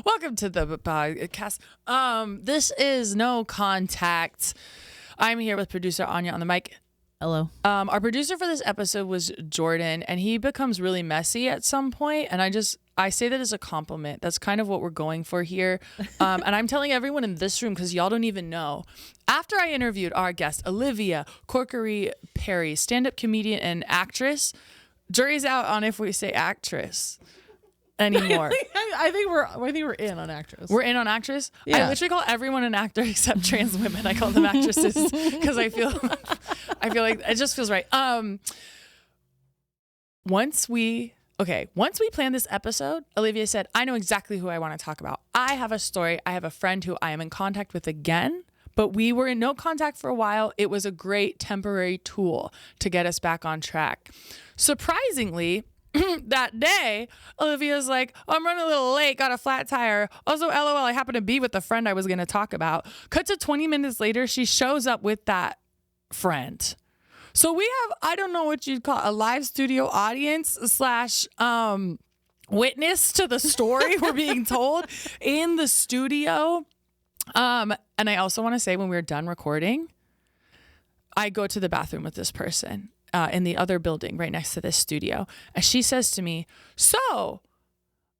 Welcome to the podcast. This is No Contact. I'm here with producer Anya on the mic. Hello. Our producer for this episode was Jordan, and he becomes really messy at some point, and I say that as a compliment. That's kind of what we're going for here. And I'm telling everyone in this room because y'all don't even know. After I interviewed our guest, Olivia Corkery-Perry, stand-up comedian and actress, jury's out on if we say actress anymore. I think we're in on actress. We're in on actress? Yeah. I literally call everyone an actor except trans women. I call them actresses because I feel like it just feels right. Once we planned this episode, Olivia said, I know exactly who I want to talk about. I have a story. I have a friend who I am in contact with again, but we were in no contact for a while. It was a great temporary tool to get us back on track. Surprisingly, that day, Olivia's like, I'm running a little late, got a flat tire. Also, LOL, I happen to be with the friend I was going to talk about. Cut to 20 minutes later, she shows up with that friend. So we have, I don't know what you'd call a live studio audience / witness to the story we're being told in the studio. And I also want to say when we're done recording, I go to the bathroom with this person. In the other building right next to this studio. And she says to me, so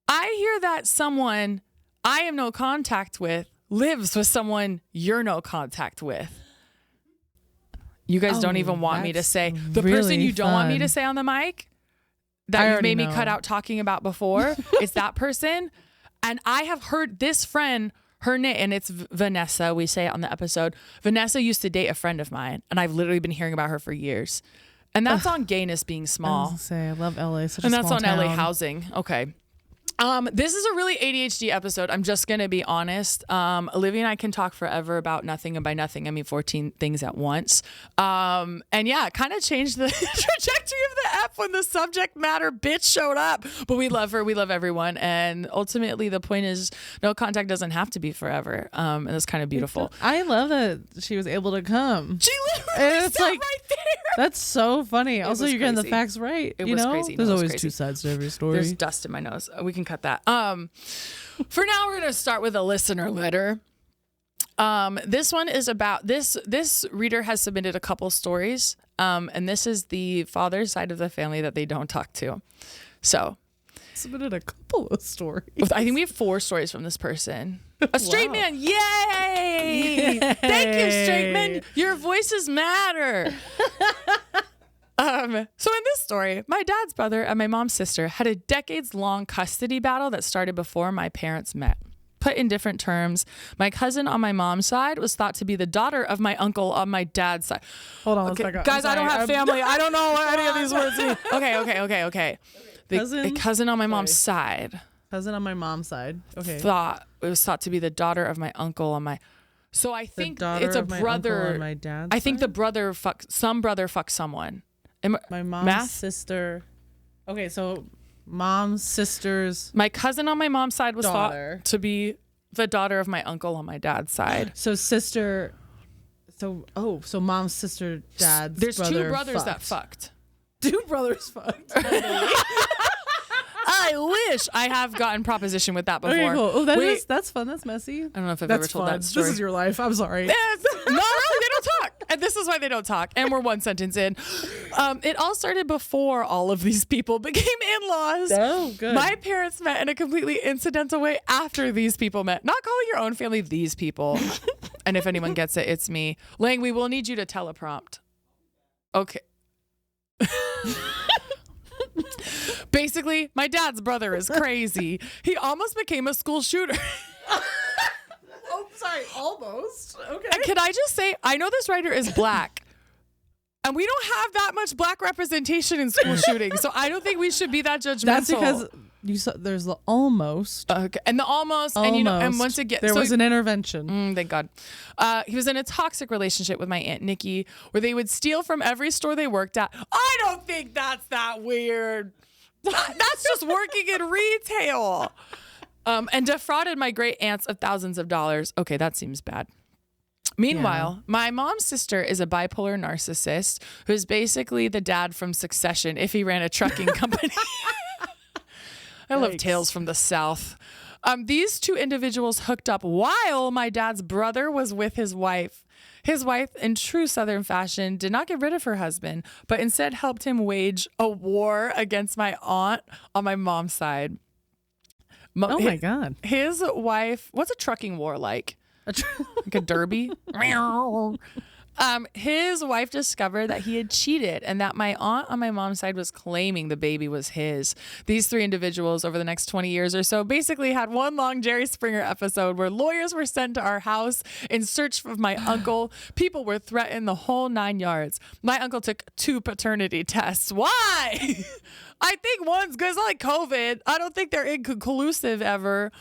I hear that someone I am no contact with lives with someone you're no contact with. You guys don't even want me to say the really person you don't want me to say on the mic that you made me cut out talking about before. It's that person. And I have heard this friend, her name, and it's Vanessa. We say it on the episode. Vanessa used to date a friend of mine, and I've literally been hearing about her for years. And that's on gayness being small. I love LA. Such and a that's small on town. LA housing. Okay. This is a really ADHD episode. I'm just going to be honest. Olivia and I can talk forever about nothing, and by nothing, I mean 14 things at once. And yeah, it kind of changed the trajectory of the app when the subject matter bitch showed up. But we love her. We love everyone. And ultimately, the point is no contact doesn't have to be forever. And it's kind of beautiful. I love that she was able to come. She literally sat right there. That's so funny. Also, you're getting the crazy. facts right. It was crazy. There's No, it was always crazy. two sides to every story. There's dust in my nose. We can cut that. For now, we're going to start with a listener letter. This one is about this reader has submitted a couple stories. And this is the father's side of the family that they don't talk to. So Submitted a couple of stories. I think we have 4 stories from this person. A straight man. Yay! Thank you, straight men. Your voices matter. So in this story, my dad's brother and my mom's sister had a decades-long custody battle that started before my parents met. Put in different terms, my cousin on my mom's side was thought to be the daughter of my uncle on my dad's side. Hold on Okay, a second. guys, I don't have family. I don't know what any of these words mean. Okay. The cousin on my mom's side. Cousin on my mom's side. Okay. It was thought to be the daughter of my uncle on my. So I think it's a brother. On my dad's I think side? the brother fucked someone. My mom's sister. Okay, so mom's sister's. My cousin on my mom's side was daughter. thought to be the daughter of my uncle on my dad's side. So sister. So mom's sister, dad's. There's brother 2 brothers fucked. that fucked. 2 brothers fucked. I wish I have gotten proposition with that before. Okay, cool. Oh, that's fun. That's messy. I don't know if I've ever told that story. This is your life. I'm sorry. Yes. No, really, they don't talk. And this is why they don't talk. And we're 1 sentence in. It all started before all of these people became in-laws. Oh, good. My parents met in a completely incidental way after these people met. Not calling your own family these people. And if anyone gets it, it's me. Lang, we will need you to teleprompt. Okay. Basically, my dad's brother is crazy. He almost became a school shooter. Oh, sorry. Almost. Okay. And can I just say, I know this writer is black. And we don't have that much black representation in school shootings. So I don't think we should be that judgmental. That's because you saw there's the almost. Okay. And the almost. And once again. There was an intervention. Thank God. He was in a toxic relationship with my Aunt Nikki where they would steal from every store they worked at. I don't think that's that weird. That's just working in retail. And defrauded my great aunts of thousands of dollars. Okay, that seems bad. Meanwhile, my mom's sister is a bipolar narcissist who's basically the dad from Succession if he ran a trucking company. I love tales from the South. These two individuals hooked up while my dad's brother was with his wife. His wife, in true Southern fashion, did not get rid of her husband, but instead helped him wage a war against my aunt on my mom's side. Oh my God. His wife, what's a trucking war like? Like a derby? His wife discovered that he had cheated and that my aunt on my mom's side was claiming the baby was his. These three individuals over the next 20 years or so basically had one long Jerry Springer episode where lawyers were sent to our house in search of my uncle. People were threatened, the whole 9 yards. My uncle took 2 paternity tests. Why? I think one's good. It's not like COVID. I don't think they're inconclusive ever.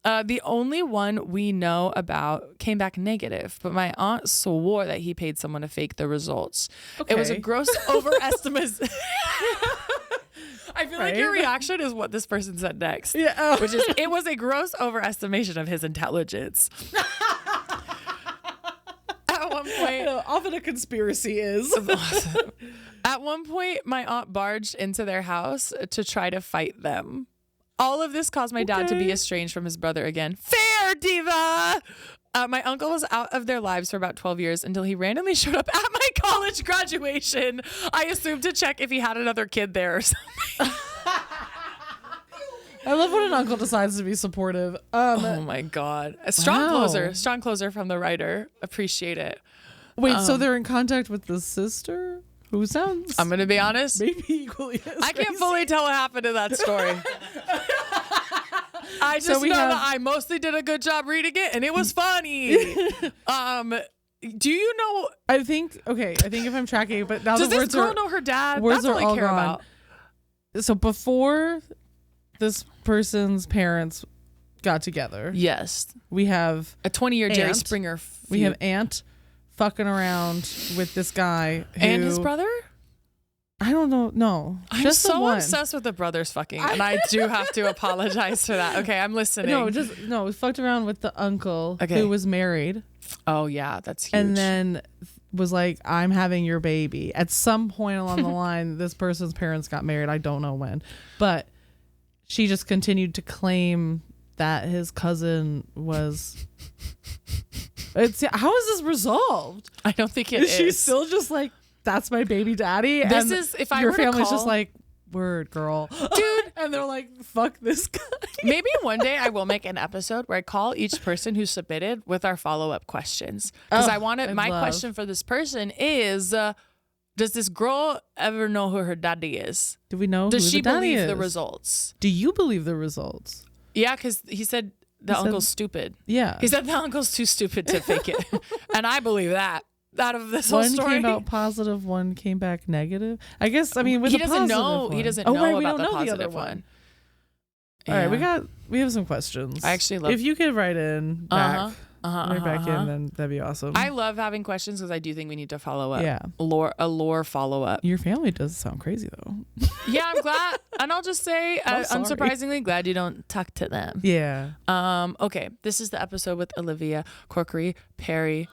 The only one we know about came back negative, but my aunt swore that he paid someone to fake the results. Okay. It was a gross overestimate. I feel like your reaction is what this person said next. Yeah. Which is, it was a gross overestimation of his intelligence. At one point, often a conspiracy is. At one point, my aunt barged into their house to try to fight them. All of this caused my dad to be estranged from his brother again. Fair, diva! My uncle was out of their lives for about 12 years until he randomly showed up at my college graduation. I assumed to check if he had another kid there or something. I love when an uncle decides to be supportive. Oh my God. A strong closer. Strong closer from the writer. Appreciate it. Wait, so they're in contact with the sister? Who sounds... I'm going to be honest. Maybe equally as I can't fully tell what happened in that story. I just know that I mostly did a good job reading it, and it was funny. Do you know... I think if I'm tracking, but now does the this words girl are... know her dad? Words That's are all all I care gone. about. So before this person's parents got together... Yes. We have... A 20-year Jerry Aunt. Springer feud. We have Aunt fucking around with this guy who, and his brother? I don't know. No. I'm just so obsessed with the brothers fucking, and I do have to apologize for that. Okay, I'm listening. We fucked around with the uncle who was married. Oh, yeah, that's huge. And then was like, I'm having your baby. At some point along the line, this person's parents got married. I don't know when. But she just continued to claim that his cousin was... How is this resolved? I don't think it is. She's still just like, that's my baby daddy. This is, if I your were to family's call, just like, word, girl. Dude. And they're like, fuck this guy. Maybe one day I will make an episode where I call each person who submitted with our follow-up questions. Because I want to, my question for this person is, does this girl ever know who her daddy is? Do we know Does who she the daddy believe is? the results? Do you believe the results? Yeah, because he said the uncle's stupid. Yeah. He said the uncle's too stupid to fake it. And I believe that. Out of this whole story. One came out positive, one came back negative. I guess, I mean, with he the doesn't positive know. one. He doesn't know we about don't the know positive the other one. All right, we have some questions. I actually love. If you could write in back, in, then that'd be awesome. I love having questions because I do think we need to follow up. Yeah, a lore follow up. Your family does sound crazy though. Yeah, I'm glad, and I'll just say, unsurprisingly, glad you don't talk to them. Yeah. Okay, this is the episode with Olivia Corkery-Perry.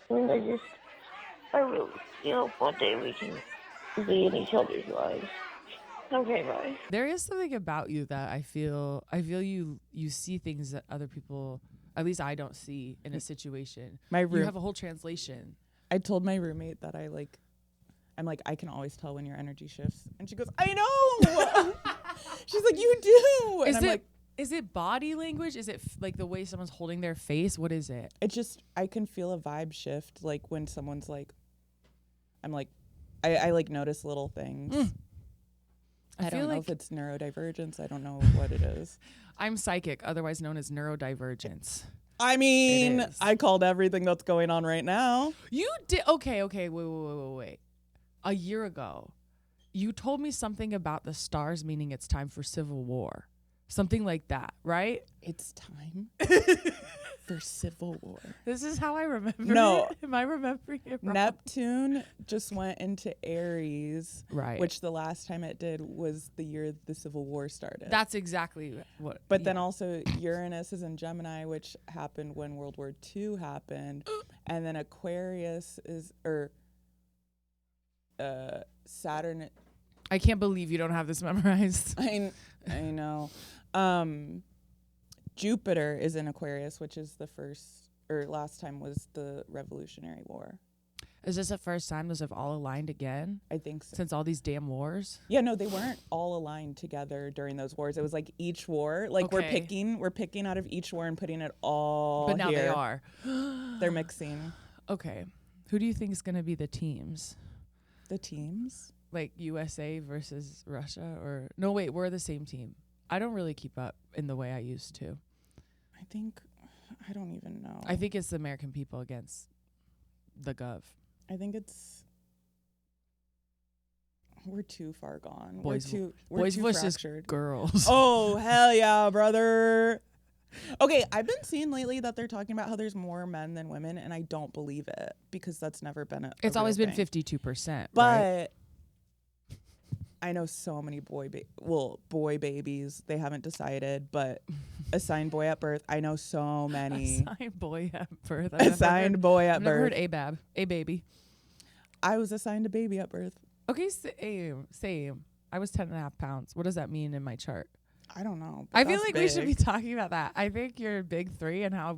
I mean, I really hope one day we can be in each other's lives. Okay, bye. There is something about you that I feel you see things that other people, at least I don't see in a situation. You have a whole translation. I told my roommate that I'm like, I can always tell when your energy shifts. And she goes, I know. She's like, you do. And Is it body language? Is it like the way someone's holding their face? What is it? It's just, I can feel a vibe shift. Like when someone's like, I'm like, I like notice little things. I don't know if it's neurodivergence. I don't know what it is. I'm psychic, otherwise known as neurodivergence. I mean, I called everything that's going on right now. You did. Okay. Wait. A year ago, you told me something about the stars meaning it's time for civil war. Something like that, right? It's time. for civil war. This is how I remember No. it. Am I remembering it wrong? Neptune just went into Aries, Right. which the last time it did was the year the Civil War started. That's exactly what. But then also Uranus is in Gemini, which happened when World War II happened. And then Aquarius is, Saturn. I can't believe you don't have this memorized. I know. Jupiter is in Aquarius, which is the first, or last time was the Revolutionary War. Is this the first time those have all aligned again? I think so. Since all these damn wars? Yeah, no, they weren't all aligned together during those wars. It was like each war, like Okay. we're picking out of each war and putting it all But now here. they are. They're mixing Okay. Who do you think is going to be the teams? the teams. Like USA versus Russia? Or no, wait, we're the same team. I don't really keep up in the way I used to. I don't even know. I think it's the American people against the gov. I think we're too far gone. Boys we're too versus fractured. girls. Oh, hell yeah, brother. Okay, I've been seeing lately that they're talking about how there's more men than women, and I don't believe it because that's never been It's a always real been thing. 52%. But right? I know so many boy babies. They haven't decided, but assigned boy at birth. I know so many. Assigned boy at birth. Assigned boy at I've never heard birth. ABAB. A baby. I was assigned a baby at birth. Okay, same. I was 10.5 pounds. What does that mean in my chart? I don't know. but I feel that's like we should be big. talking about that. I think your big three and how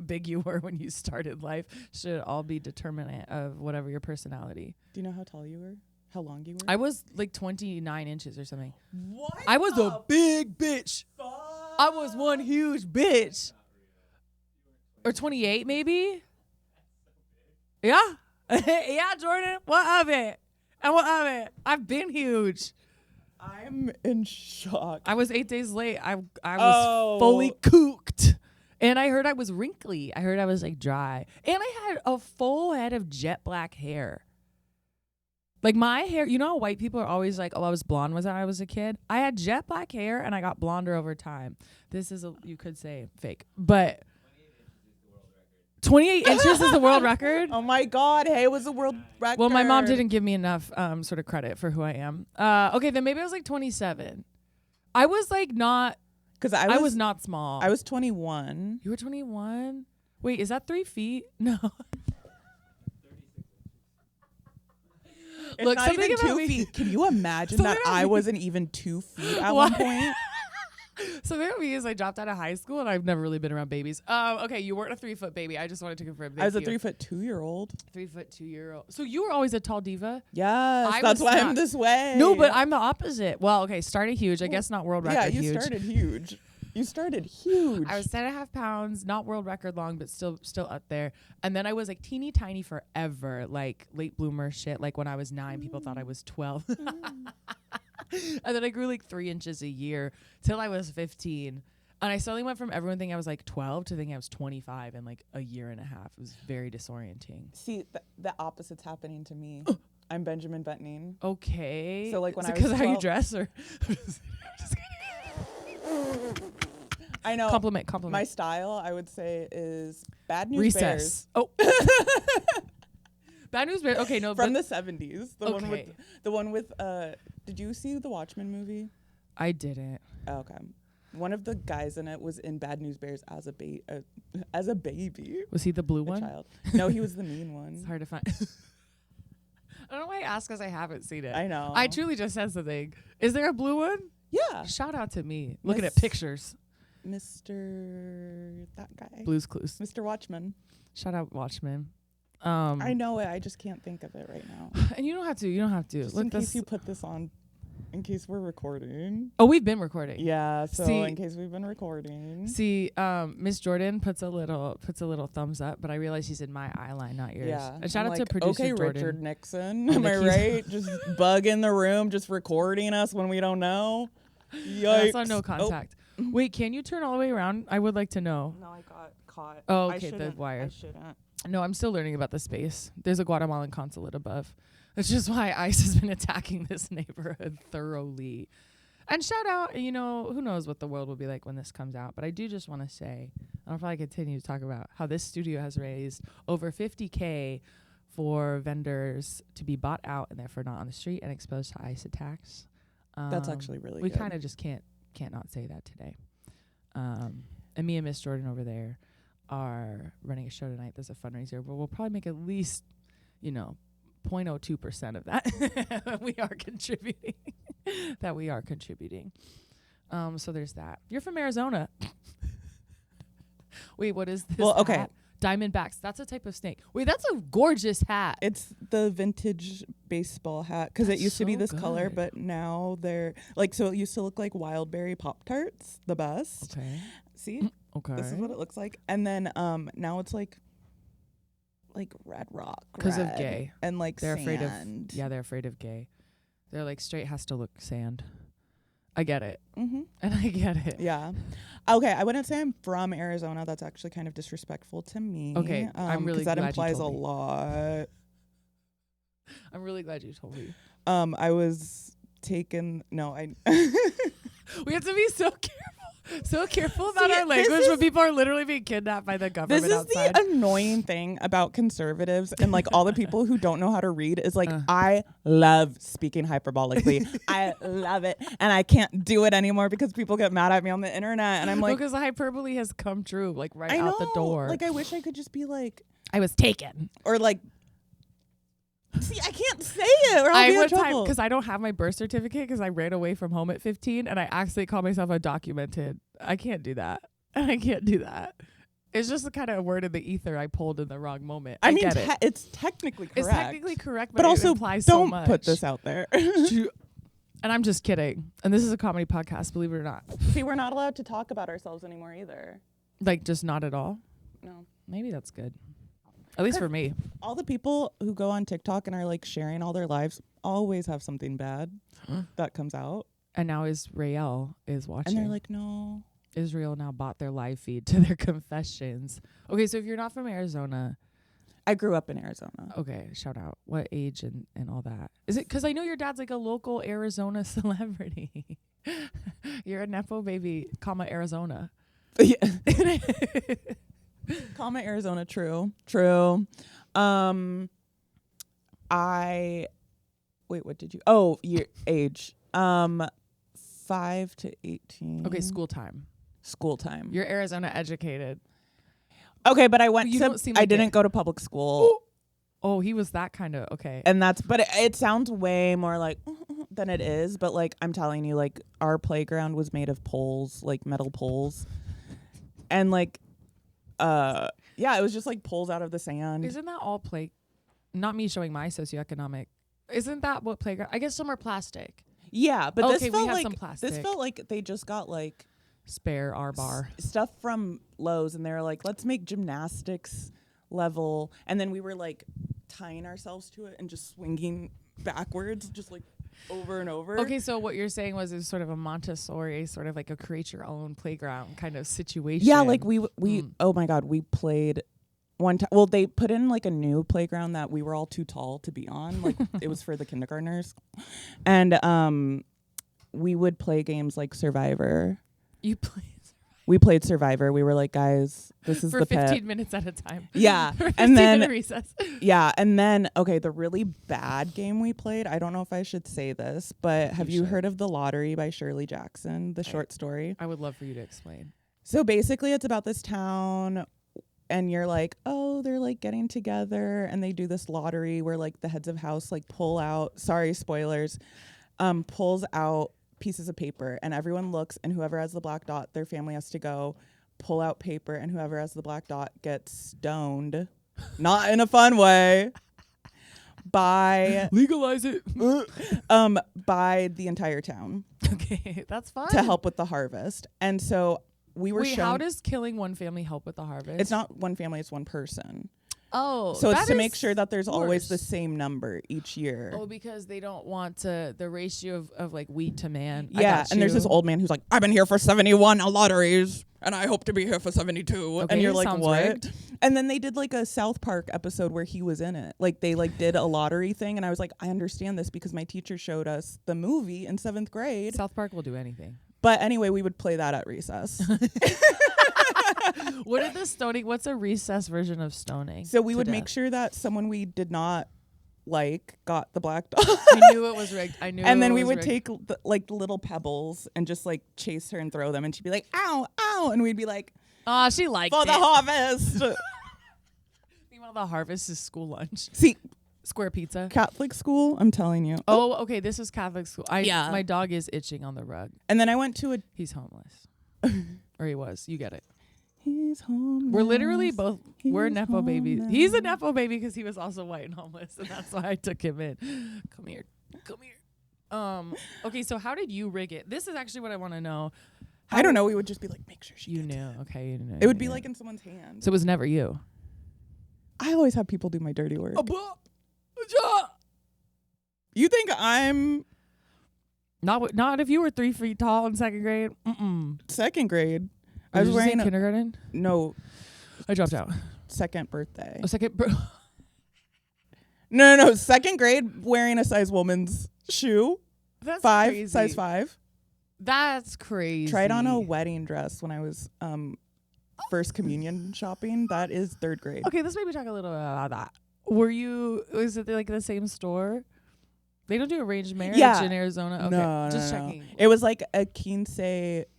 big you were when you started life should all be determinant of whatever your personality. Do you know how tall you were? How long you were? I was like 29 inches or something. What? I was a big bitch. I was one huge bitch. Or 28 maybe? Yeah. Yeah, Jordan. What of it? And what of it? I've been huge. I'm in shock. I was 8 days late. I was Oh. fully cooked. And I heard I was wrinkly. I heard I was like dry. And I had a full head of jet black hair. Like my hair, you know how white people are always like, oh, I was blonde when I was a kid? I had jet black hair and I got blonder over time. This is, you could say, fake. But 28 inches is the world record? Oh my God. Hey, it was a world record. Well, my mom didn't give me enough sort of credit for who I am. Okay, then maybe I was like 27. I was like not, Because I was not small. I was 21. You were 21? Wait, is that 3 feet? No. It's Look, not something even about 2 me- feet. Can you imagine Something that about I me- wasn't even 2 feet at What? one point? So there me is I dropped out of high school and I've never really been around babies. Okay, you weren't a 3-foot baby. I just wanted to confirm. I was a Thank you. 3'2" 3'2" year-old. So you were always a tall diva? Yes, I that's was why not. I'm this way. No, but I'm the opposite. Well, okay, started huge. I guess not world record yeah, you huge. started huge. You started huge. I was 10.5 pounds, not world record long, but still up there. And then I was like teeny tiny forever, like late bloomer shit. Like when I was 9, people thought I was 12. And then I grew like 3 inches a year till I was 15. And I suddenly went from everyone thinking I was like 12 to thinking I was 25 in like a year and a half. It was very disorienting. See, the opposite's happening to me. I'm Benjamin Buttoning. Okay. So, like, when Is it I was because how you 12 dress or just kidding. I know. Compliment. My style, I would say, is Bad News Recess. Bears. Oh. Bad News Bears. Okay, no. From but the 70s. Okay. The one with did you see the Watchmen movie? I didn't. Oh, okay. One of the guys in it was in Bad News Bears as a baby. Was he the blue A one? child. No, he was the mean It's one. hard to find. I don't know why I ask because I haven't seen it. I know. I truly just said something. Is there a blue one? Yeah. Shout out to me. Looking at Miss- pictures. Mr. that guy. Blue's Clues. Mr. Watchman. Shout out Watchmen. I know it. I just can't think of it right now. And you don't have to. You don't have to. Just Look, in case this- you put this on, in case we're recording. Oh, we've been recording. Yeah. So See- in case we've been recording. See, Miss Jordan puts a little thumbs up, but I realize she's in my eye line, not yours. Yeah. And shout I'm out like, to producer okay, Jordan. Richard Nixon. Oh, Am I Nikki's- right? Just bug in the room, just recording us when we don't know. Yikes. That's on no Oh. contact. Wait, can you turn all the way around? I would like to know. No, I got caught. Oh, I okay, the shouldn't. wire. I shouldn't. No, I'm still learning about the space. There's a Guatemalan consulate above. That's just why ICE has been attacking this neighborhood thoroughly. And shout out, you know, who knows what the world will be like when this comes out. But I do just want to say, I'll probably continue to talk about how this studio has raised over $50,000 for vendors to be bought out and therefore not on the street and exposed to ICE attacks. That's actually really we good. kind of just can't not say that today. And me and Miss Jordan over there are running a show tonight. There's a fundraiser where we'll probably make at least, you know, 0.02% of that. We are contributing. So there's that. You're from Arizona. Wait, what is this? Well, okay. hat? Diamondbacks. That's a type of snake. Wait, that's a gorgeous hat. It's the vintage baseball hat because it used to be so this color, good. but now they're like, so it used to look like wild berry Pop-Tarts, the best. Okay. See? Okay. This is what it looks like. And then now it's like red rock. Because of red gay. And like They're afraid of, sand. yeah, they're afraid of gay. They're like, straight has to look sand. I get it. Mm-hmm. And I get it. Yeah. Okay, I wouldn't say I'm from Arizona. That's actually kind of disrespectful to me. Okay, I'm really 'cause that glad you implies a told me. lot. I'm really glad you told me. I was taken. No, I. We have to be so careful about See, our language this when is- people are literally being kidnapped by the government This is outside. the annoying thing about conservatives and like all the people who don't know how to read is like, Uh. I love speaking hyperbolically. I love it. And I can't do it anymore because people get mad at me on the internet. And I'm like, because the hyperbole has come true, like right I out know. the door. Like, I wish I could just be like, I was taken. or like, see, I can't say it or I'll be in trouble. Because I don't have my birth certificate because I ran away from home at 15 and I actually call myself undocumented. I can't do that. I can't do that. It's just the kind of word in the ether I pulled in the wrong moment. I mean, get it. it's technically correct. It's technically correct, but but it also implies so don't much. put this out there. And I'm just kidding. And this is a comedy podcast, believe it or not. See, we're not allowed to talk about ourselves anymore either. Like, just not at all. No. Maybe that's good. At least for me. All the people who go on TikTok and are like sharing all their lives always have something bad that comes out. And now Israel is watching. And they're like, no. Israel now bought their live feed to their confessions. Okay, so if you're not from Arizona, I grew up in Arizona. okay, shout out. What age and all that? Is it because I know your dad's like a local Arizona celebrity? You're a nepo baby, Arizona. Yeah. Comma Arizona, true. Wait, what did you? Oh, year age. 5 to 18. Okay, school time. School time. You're Arizona educated. Okay, but I went You to. don't seem I like didn't it. go to public school, Oh, he was that kind of okay. and that's. But it sounds way more like than it is. But like I'm telling you, like our playground was made of poles, like metal poles, and like, yeah, it was just like poles out of the sand. Isn't that all play? Not me showing my socioeconomic. Isn't that what playground? I guess some are plastic. Yeah, but Okay, this we felt have like some plastic. this felt like they just got like Spare our bar. stuff from Lowe's, and they were like, let's make gymnastics level, and then we were like tying ourselves to it and just swinging backwards, just like over and over. Okay, so what you're saying was it was sort of a Montessori, sort of like a create your own playground kind of situation. Yeah, like we oh my god, we played one time. Well, they put in like a new playground that we were all too tall to be on. Like it was for the kindergartners, and we would play games like Survivor. You play We played Survivor. We were like, guys, this is for the 15 pit. minutes at a time. Yeah, For 15 and then minute recess. yeah, and then okay, the really bad game we played. I don't know if I should say this, but have you should. heard of The Lottery by Shirley Jackson, the short story? I would love for you to explain. So basically, it's about this town, and you're like, oh, they're like getting together, and they do this lottery where like the heads of house like pull out. Sorry, spoilers. Pulls out pieces of paper, and everyone looks, and whoever has the black dot, their family has to go pull out paper, and whoever has the black dot gets stoned, not in a fun way, by Legalize it. by the entire town Okay, that's fine. to help with the harvest. And so we were Wait, shown. how does killing one family help with the harvest? It's not one family, it's one person. Oh, So it's that to make is sure that there's always the worse. same number each year. Oh, because they don't want the ratio of like wheat to man. Yeah, and there's this old man who's like, I've been here for 71 lotteries, and I hope to be here for 72. Okay, and you're like, sounds what? rigged. And then they did like a South Park episode where he was in it. Like they like did a lottery thing, and I was like, I understand this because my teacher showed us the movie in 7th grade. South Park will do anything. But anyway, we would play that at recess. What is the stoning? What's a recess version of stoning? So we to would death? make sure that someone we did not like got the black dog. I knew it was rigged. I knew. And then it we was would rigged. take like little pebbles and just like chase her and throw them, and she'd be like, ow, ow, and we'd be like, Oh, she liked for it. the harvest. Meanwhile, the harvest is school lunch. See, Square pizza. Catholic school, I'm telling you. Oh, okay. This is Catholic school. Yeah. My dog is itching on the rug. And then I went to a. He's homeless. Or he was. You get it. He's homeless. We're literally both. We're He's nepo babies. homeless. He's a nepo baby because he was also white and homeless, and that's why I took him in. Come here. Come here. Okay, so how did you rig it? This is actually what I want to know. I don't know. We would just be like, make sure she You gets knew. Okay, you knew. It would you be knew. like in someone's hand. So it was never you. I always have people do my dirty work. Oh, You think I'm Not if you were 3 feet tall in 2nd grade. second grade? I Did was you say wearing kindergarten. no I dropped out. second birthday. A second. No, second grade wearing a size woman's shoe. That's Five, crazy. size 5. That's crazy. Tried on a wedding dress when I was first communion shopping. That is 3rd grade. Okay, let's maybe talk a little bit about that. Was it like the same store? They don't do arranged marriage in Arizona? Okay, No, just no. checking. It was like a quince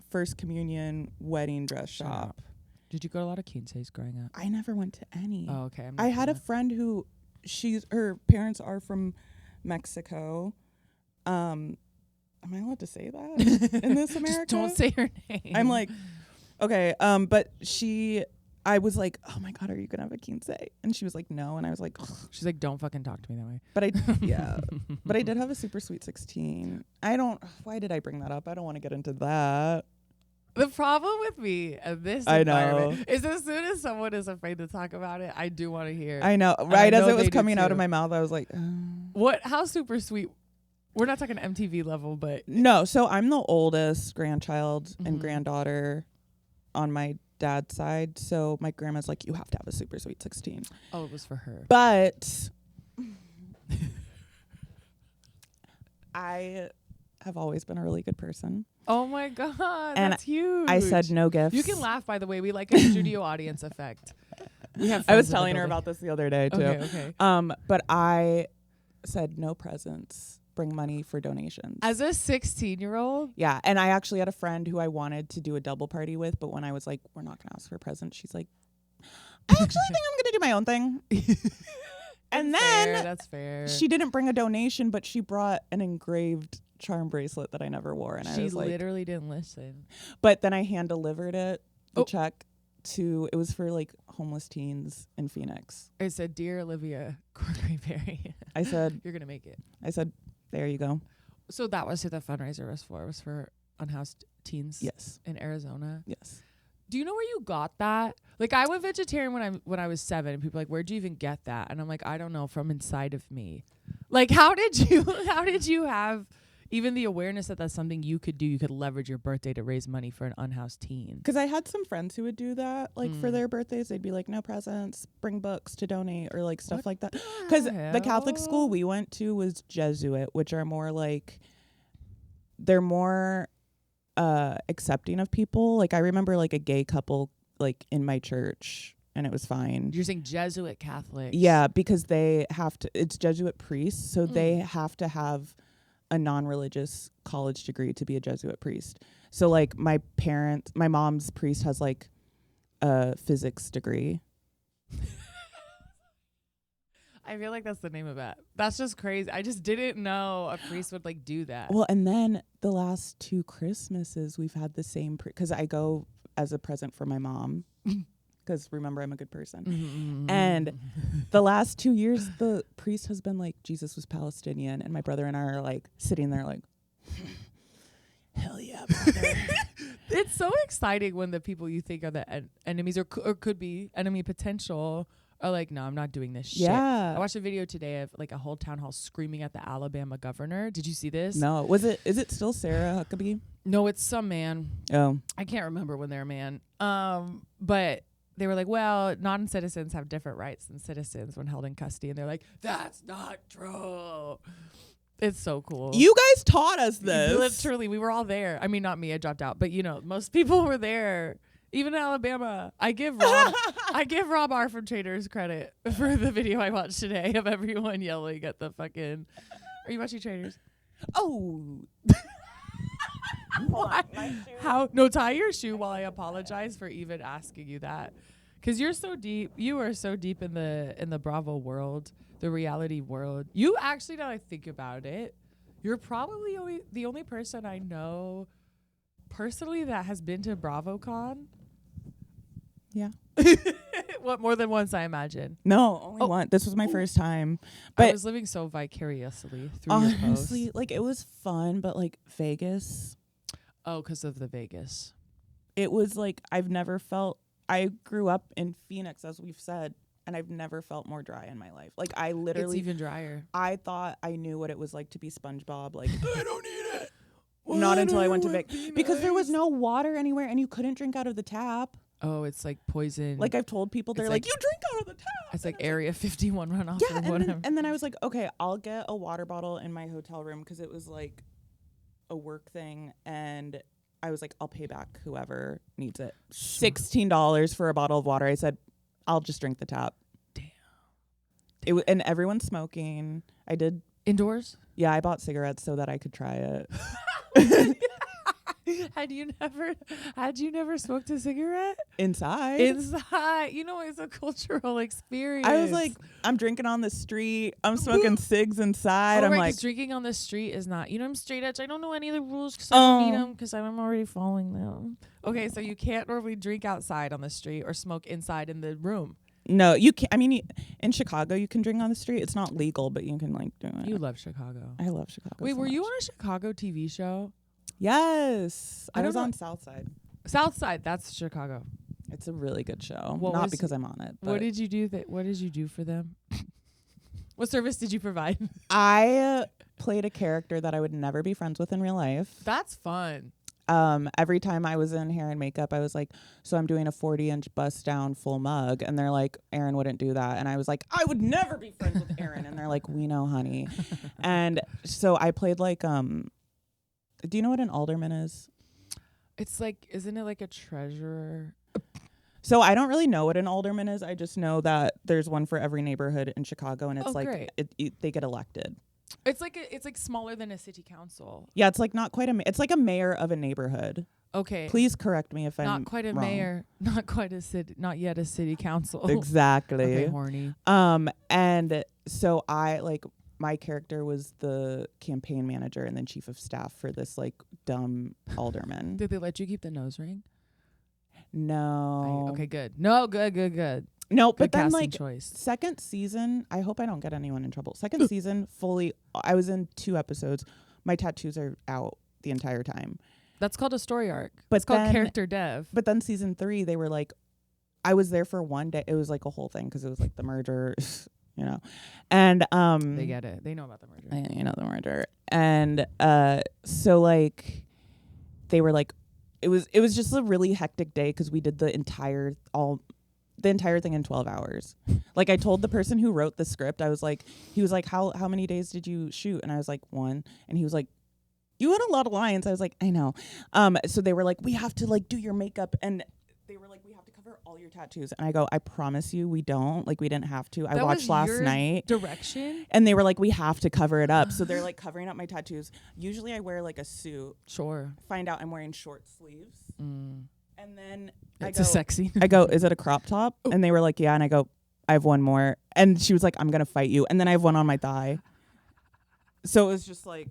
first communion wedding dress shop. Did you go to a lot of quinces growing up? I never went to any. Oh, okay. I had a friend who her parents are from Mexico. Am I allowed to say that in this America? Just don't say her name. I'm like, okay. But I was like, oh my God, are you gonna have a quince? And she was like, no. And I was like, ugh. She's like, don't fucking talk to me that way. But but I did have a super sweet 16. Why did I bring that up? I don't want to get into that. The problem with me and this I environment know. is as soon as someone is afraid to talk about it, I do want to hear. I know. And Right I as know it was they do coming out of too. my mouth, I was like, How super sweet. We're not talking MTV level, but no. So I'm the oldest grandchild and Mhm. granddaughter on my dad's side. So my grandma's like, you have to have a super sweet 16. oh, it was for her. But I have always been a really good person. Oh my God, And that's huge. I said no gifts. You can laugh, by the way. We like a studio audience effect. We have. I was friends in the telling her building. about this the other day too. Okay. But I said no presents. Bring money for donations. As a 16-year-old, Yeah, and I actually had a friend who I wanted to do a double party with, but when I was like, we're not going to ask for a present, she's like, I actually think I'm going to do my own thing. And then that's fair. she didn't bring a donation, but she brought an engraved charm bracelet that I never wore. And I She was like, literally didn't listen. but then I hand delivered it, the Oh. check it was for like homeless teens in Phoenix. It said, "Dear Olivia Corkery-Perry, I said, you're gonna make it." there you go. So that was who the fundraiser was for. It was for unhoused teens Yes. in Arizona. Yes. Do you know where you got that? Like, I went vegetarian when I was 7, and people are like, "Where'd you even get that?" And I'm like, "I don't know, from inside of me." Like, how did you have even the awareness that that's something you could do? You could leverage your birthday to raise money for an unhoused teen. Because I had some friends who would do that, like for their birthdays, they'd be like, no presents, bring books to donate, or like stuff like that. Because the Catholic school we went to was Jesuit, which are more like, they're more accepting of people. Like I remember like a gay couple like in my church, and it was fine. You're saying Jesuit Catholics? Yeah, because they have to, it's Jesuit priests, so they have to have a non-religious college degree to be a Jesuit priest. So like my mom's priest has like a physics degree. I feel like that's the name of it. That's just crazy. I just didn't know a priest would like do that. Well, and then the last 2 Christmases we've had the same because I go as a present for my mom. Because remember, I'm a good person. And the last 2 years, the priest has been like, Jesus was Palestinian. And my brother and I are like sitting there like, hell yeah, brother. It's so exciting when the people you think are the enemies or could be enemy potential are like, no, I'm not doing this shit. Yeah. I watched a video today of like a whole town hall screaming at the Alabama governor. Did you see this? No. Is it still Sarah Huckabee? No, it's some man. Oh. I can't remember when they're a man. But they were like, well, non-citizens have different rights than citizens when held in custody. And they're like, that's not true. It's so cool. You guys taught us this. Literally, we were all there. I mean, not me, I dropped out. But, you know, most people were there. Even in Alabama. I give Rob R from Traders credit for the video I watched today of everyone yelling at the fucking... Are you watching Traders? Oh. Why? How? No, tie your shoe while I apologize for even asking you that, because you're so deep. You are so deep in the Bravo world, the reality world. You actually, now I think about it, you're probably the only person I know personally that has been to BravoCon. Yeah. What, more than once, I imagine. No, only one. This was my first time. But I was living so vicariously through your posts. honestly, like, it was fun, but like Vegas, Oh, because of the Vegas. it was like I grew up in Phoenix, as we've said, and I've never felt more dry in my life. Like, I It's literally, even drier. I thought I knew what it was like to be SpongeBob. Like, I don't need it. Not until I went to Vegas. Because there was no water anywhere and you couldn't drink out of the tap. Oh, it's like poison. Like, I've told people, they're It's like, like- you drink out of the tap. it's like Area 51 runoff Yeah, or whatever. and then I was like, okay, I'll get a water bottle in my hotel room, because it was like a work thing, and I was like, I'll pay back whoever needs it. $16 for a bottle of water. I said, I'll just drink the tap. Damn. And everyone's smoking. I did. Indoors? Yeah, I bought cigarettes so that I could try it. Had you never smoked a cigarette? Inside. You know, it's a cultural experience. I was like, I'm drinking on the street. I'm smoking cigs inside. oh, I'm right, like, 'cause drinking on the street is not, I'm straight edge. I don't know any of the rules because I don't need Oh. them because I'm already following them. Okay, so you can't normally drink outside on the street or smoke inside in the room. no, you can't. I mean, in Chicago, you can drink on the street. It's not legal, but you can like do it. You love Chicago. I love Chicago. Wait, so were you much. on a Chicago TV show? Yes. I I don't was know. on Southside. Southside, that's Chicago. It's a really good show. What Not was- because I'm on it. But What did you do What did you do for them? What service did you provide? I played a character that I would never be friends with in real life. That's fun. Every time I was in hair and makeup, I was like, so I'm doing a 40-inch bust down full mug. And they're like, Aaron wouldn't do that. And I was like, I would never be friends with Aaron. And they're like, we know, honey. And so I played like, do you know what an alderman is? It's like, isn't it like a treasurer? So I don't really know what an alderman is. I just know that there's one for every neighborhood in Chicago, and it's Oh, like great. they get elected. It's like smaller than a city council. Yeah, it's like not quite it's like a mayor of a neighborhood. Okay. Please correct me if I'm Not quite a wrong. mayor, not quite a city, not yet a city council. Exactly. Okay, horny. And so my character was the campaign manager and then chief of staff for this like dumb alderman. Did they let you keep the nose ring? No. Okay, good. No, good. No, Good but then casting like choice. second season, I hope I don't get anyone in trouble. Second season, I was in 2 episodes. My tattoos are out the entire time. That's called a story arc. But It's called then- character dev. But then season 3, they were like, I was there for one day. It was like a whole thing because it was like the merger, you know. And They get it. They know about the merger. the merger. And so like they were like, it was just a really hectic day because we did the entire thing in 12 hours. Like I told the person who wrote the script, he was like, how many days did you shoot? And I was like, 1. And he was like, you had a lot of lines. I was like, I know. So they were like, we have to like do your makeup, and they were like, we have to cover all your tattoos. And I go, I promise you we don't. Like we didn't have to. I That watched was last your night. Direction? And they were like, we have to cover it up. So they're like covering up my tattoos. Usually I wear like a suit. Sure. Find out I'm wearing short sleeves. And then It's a sexy. I go, is it a crop top? And they were like, yeah. And I go, I have one more. And she was like, I'm going to fight you. And then I have one on my thigh. So it was just like.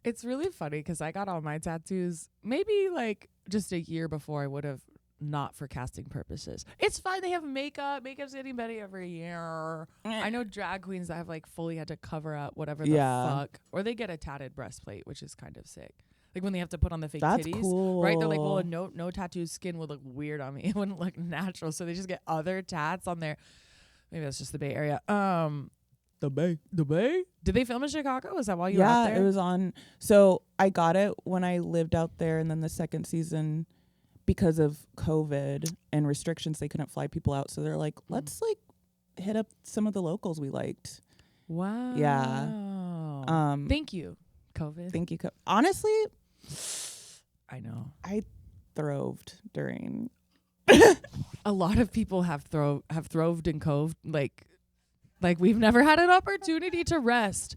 It's really funny because I got all my tattoos maybe like just a year before I would have, not for casting purposes. It's fine. They have makeup. Makeup's getting better every year. I know drag queens that have like fully had to cover up whatever the Yeah. fuck. Or they get a tatted breastplate, which is kind of sick. Like when they have to put on the fake That's titties. cool. Right? They're like, well, no tattooed skin would look weird on me. It wouldn't look natural. So they just get other tats on their. Maybe that's just the Bay Area. The Bay. Did they film in Chicago? Was that while you were out there? Yeah, it was on. So I got it when I lived out there, and then the second season, because of COVID and restrictions, they couldn't fly people out. So they're like, let's like hit up some of the locals we liked. Wow. Yeah. Thank you, COVID. Thank you. Honestly, I know. I thrived during. A lot of people have thrived and coved. Like we've never had an opportunity to rest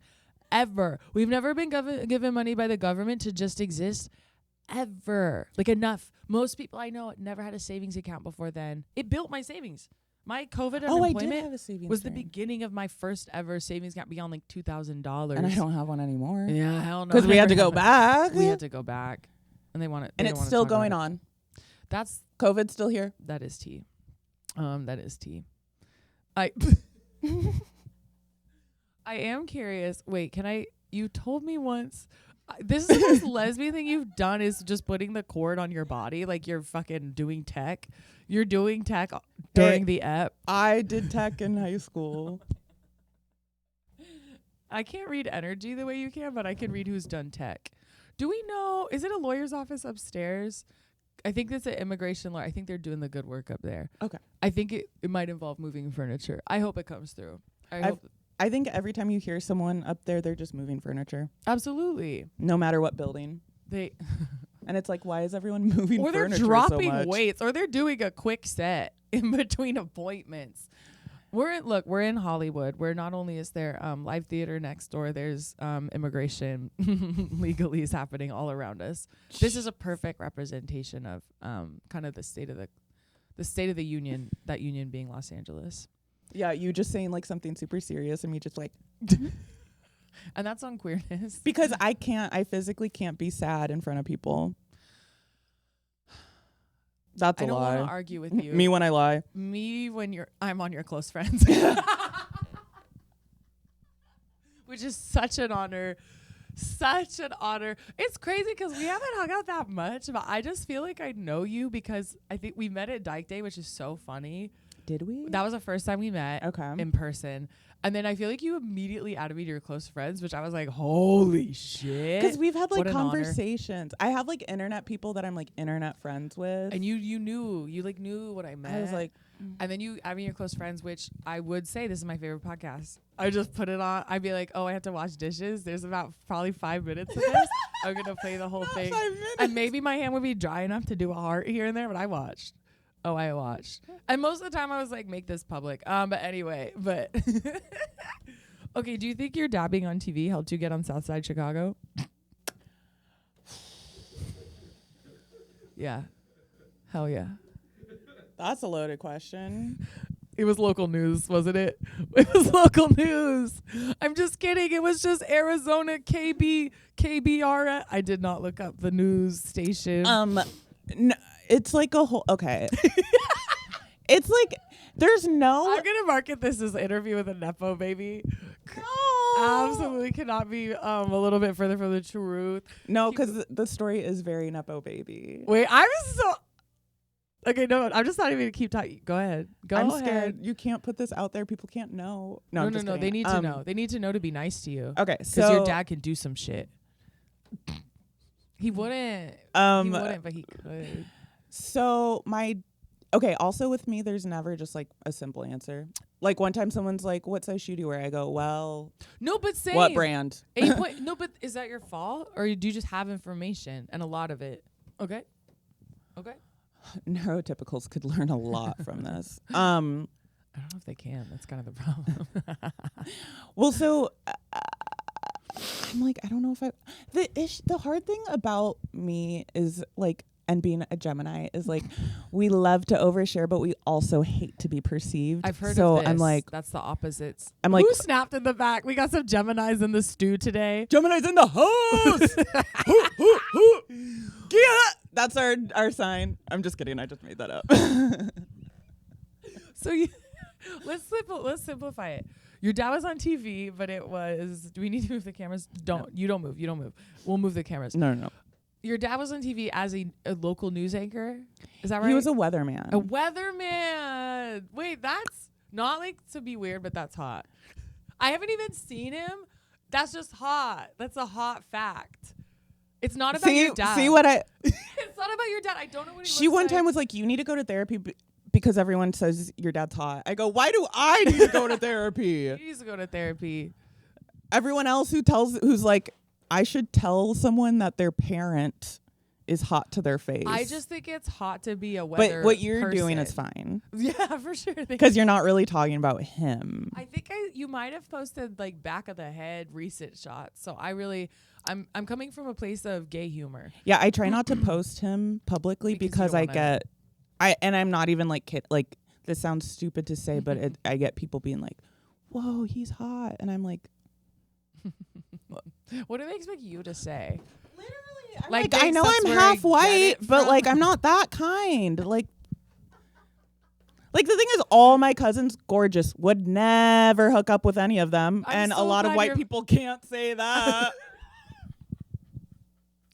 ever. We've never been given money by the government to just exist ever. Like enough. Most people I know never had a savings account before then. It built my savings. My COVID unemployment I did have a savings was the thing. beginning of my first ever savings account beyond like $2,000. And I don't have one anymore. Yeah, hell no. Because we had to go back. We had to go back. And they want it. And it's still going on. That's COVID's still here. That is tea. That is tea. I am curious. Wait, you told me once, this is the most lesbian thing you've done is just putting the cord on your body. Like you're fucking doing tech. You're doing tech during the ep. I did tech in high school. I can't read energy the way you can, but I can read who's done tech. Do we know, is it a lawyer's office upstairs? I think that's an immigration lawyer. I think they're doing the good work up there. Okay. I think it might involve moving furniture. I hope it comes through. I think every time you hear someone up there, they're just moving furniture. Absolutely. No matter what building. And it's like, why is everyone moving or they're furniture dropping so much? weights, or they're doing a quick set in between appointments. We're in Hollywood, where not only is there live theater next door, there's immigration legalese happening all around us. This is a perfect representation of kind of the state of the union, that union being Los Angeles. Yeah, you just saying like something super serious and me just like and that's on queerness. Because I physically can't be sad in front of people. That's a lie. I don't want to argue with you. Me when I lie. Me when I'm on your close friends. Which is such an honor. Such an honor. It's crazy because we haven't hung out that much, but I just feel like I know you because I think we met at Dyke Day, which is so funny. Did we? That was the first time we met in person. And then I feel like you immediately added me to your close friends, which I was like, holy shit. Because we've had like conversations. I have like internet people that I'm like internet friends with. And you knew what I meant. I was like, and then you add me your close friends, which I would say this is my favorite podcast. I just put it on. I'd be like, oh, I have to wash dishes. There's about probably 5 minutes of this. I'm going to play the whole thing. 5 minutes. And maybe my hand would be dry enough to do a heart here and there, but I watched. Oh, I watched. And most of the time I was like, make this public. But anyway, okay, do you think your dabbing on TV helped you get on Southside Chicago? Yeah. Hell yeah. That's a loaded question. It was local news, wasn't it? It was local news. I'm just kidding. It was just Arizona KBR. I did not look up the news station. No, it's like a whole. Okay. It's like there's no. I'm gonna market this as an interview with a nepo baby. No. Absolutely cannot be a little bit further from the truth. No, because the story is very nepo baby. Wait, I was so. Okay, no, I'm just not even gonna keep talking. Go ahead. I'm scared. You can't put this out there. People can't know. No. They need to know. They need to know to be nice to you. Okay, because your dad can do some shit. He wouldn't. He wouldn't, but he could. So also with me, there's never just like a simple answer. Like one time someone's like, what size shoe do you wear? I go, well. No, but same. What brand? No, but is that your fault? Or do you just have information and a lot of it? Okay. Neurotypicals could learn a lot from this. I don't know if they can. That's kind of the problem. Well, so I'm like, I don't know if the hard thing about me is like, and being a Gemini is like, we love to overshare, but we also hate to be perceived. I've heard so of this. I'm like, that's the opposites. I'm like, who snapped in the back? We got some Geminis in the stew today. Gemini's in the house. Yeah, that's our sign. I'm just kidding. I just made that up. So let's simplify it. Your dad was on TV, but it was. Do we need to move the cameras? You don't move. We'll move the cameras. No. Your dad was on TV as a local news anchor. Is that right? He was a weatherman. A weatherman. Wait, that's not like to be weird, but that's hot. I haven't even seen him. That's just hot. That's a hot fact. It's not about your dad. See what I... It's not about your dad. I don't know what he She one time was like, you need to go to therapy because everyone says your dad's hot. I go, why do I need to go to therapy? He needs to go to therapy. Everyone else who's like, I should tell someone that their parent is hot to their face. I just think it's hot to be a weather But what you're person. doing is fine. Yeah, for sure. Because you're not really talking about him. I think you might have posted like back of the head recent shots. So I'm coming from a place of gay humor. Yeah, I try not to post him publicly because I'm not even like this sounds stupid to say, but I get people being like, "Whoa, he's hot," and I'm like, what do they expect you to say? literally, Like, I know I'm half white, but like I'm not that kind. Like the thing is, all my cousins gorgeous, would never hook up with any of them, and a lot of white people can't say that.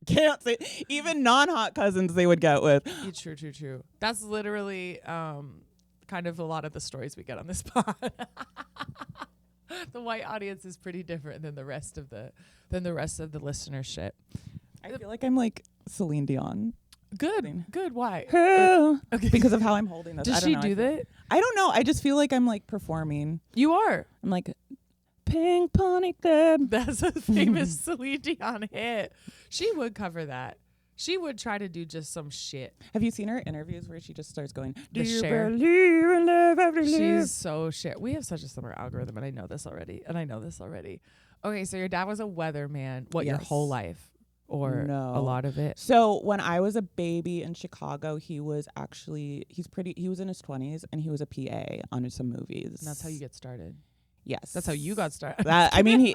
Can't say, even non-hot cousins they would get with. True. That's literally kind of a lot of the stories we get on this pod. The white audience is pretty different than the rest of the listenership. I feel like I'm like Celine Dion. Good. Why? Okay. Because of how I'm holding this. Does she do that? I don't know. I just feel like I'm like performing. You are. I'm like, Pink Pony Club. That's a famous Celine Dion hit. She would cover that. She would try to do just some shit. Have you seen her interviews where she just starts going, Do you believe in love after love? She's so shit. We have such a similar algorithm, and I know this already. Okay, so your dad was a weatherman. What, your Yes. whole life? Or No. a lot of it? So when I was a baby in Chicago, he was in his 20s and he was a PA on some movies. And that's how you get started. Yes. That's how you got started. I mean,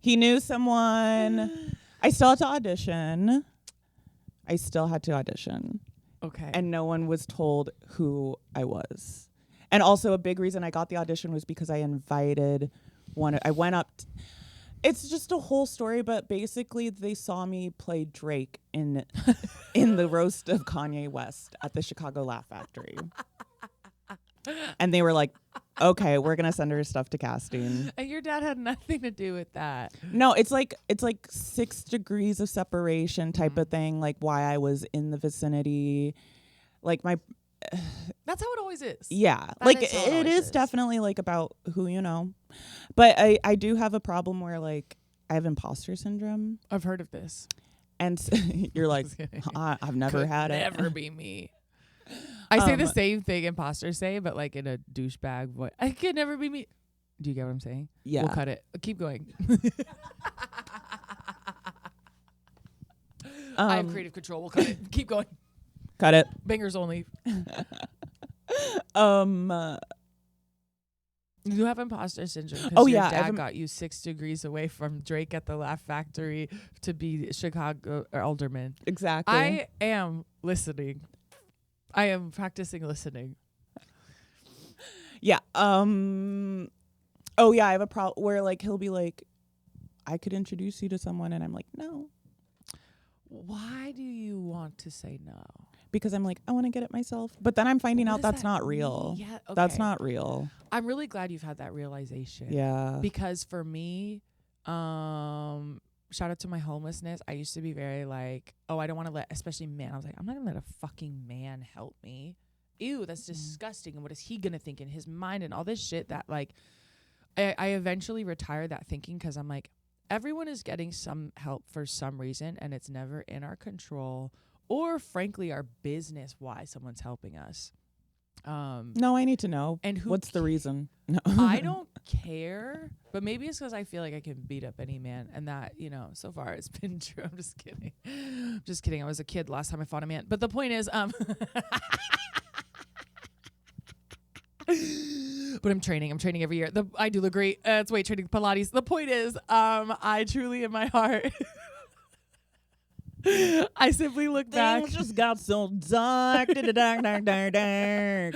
he knew someone. I still had to audition. Okay. And no one was told who I was. And also a big reason I got the audition was because I invited I went up. It's just a whole story, but basically they saw me play Drake in the roast of Kanye West at the Chicago Laugh Factory. And they were like, okay, we're going to send her stuff to casting. And your dad had nothing to do with that. No, it's like 6 degrees of separation type of thing, like why I was in the vicinity. Like That's how it always is. yeah, That like is how it it always is is. Definitely like about who you know. But I do have a problem where like I have imposter syndrome. I've heard of this. And you're like, Just kidding. I've never had it. Never be me. I say the same thing imposters say, but like in a douchebag voice. I could never be me. Do you get what I'm saying? Yeah. We'll cut it. Keep going. I have creative control. We'll cut it. Keep going. Cut it. Bangers only. You have imposter syndrome because your dad got you 6 degrees away from Drake at the Laugh Factory to be Chicago alderman. Exactly. I am listening. I am practicing listening. Yeah. Oh yeah, I have a problem where like he'll be like, I could introduce you to someone, and I'm like, no, Why do you want to say no? because I'm like, I want to get it myself. But then I'm finding What out does that's that not real. mean? Yeah, That's okay. not real. I'm really glad you've had that realization. Yeah. Because for me, shout out to my homelessness. I used to be very like, oh, I don't want to let, especially men. I was like, I'm not gonna let a fucking man help me. Ew, that's disgusting. And what is he gonna think in his mind and all this shit that like, I eventually retired that thinking because I'm like, everyone is getting some help for some reason and it's never in our control or frankly our business why someone's helping us. No, I need to know. And who what's the reason? No. I don't care, but maybe it's because I feel like I can beat up any man, and that, you know, so far it's been true. I'm just kidding. Just kidding. I was a kid last time I fought a man. But the point is, but I'm training every year. I do look great. It's weight training, Pilates. The point is, I truly in my heart, I simply look back. Things just got so dark. dark.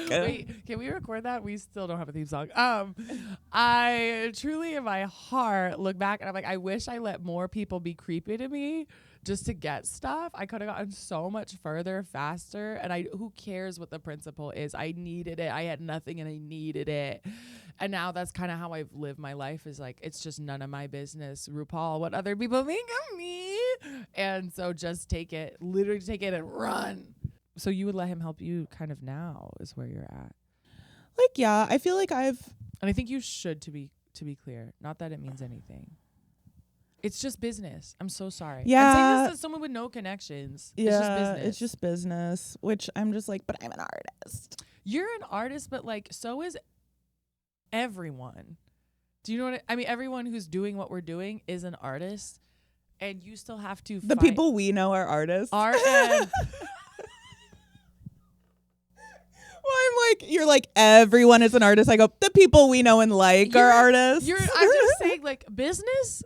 Wait, can we record that? We still don't have a theme song. I truly in my heart look back and I'm like, I wish I let more people be creepy to me just to get stuff. I could have gotten so much further faster. And who cares what the principle is? I needed it. I had nothing and I needed it. And now that's kind of how I've lived my life, is like, it's just none of my business, RuPaul, what other people think of me. And so just literally take it and run. So you would let him help you kind of now is where you're at. Like, yeah, I feel like And I think you should, to be clear. Not that it means anything. It's just business. I'm so sorry. Yeah. I'm saying this to someone with no connections. Yeah, it's just business. it's just business, which I'm just like, but I'm an artist. You're an artist, but like, so is everyone. Do you know what I mean? Everyone who's doing what we're doing is an artist, and you still have to The people we know are artists. art and Well, I'm like, you're like, everyone is an artist. I go, the people we know and like are artists. I'm just saying, like, business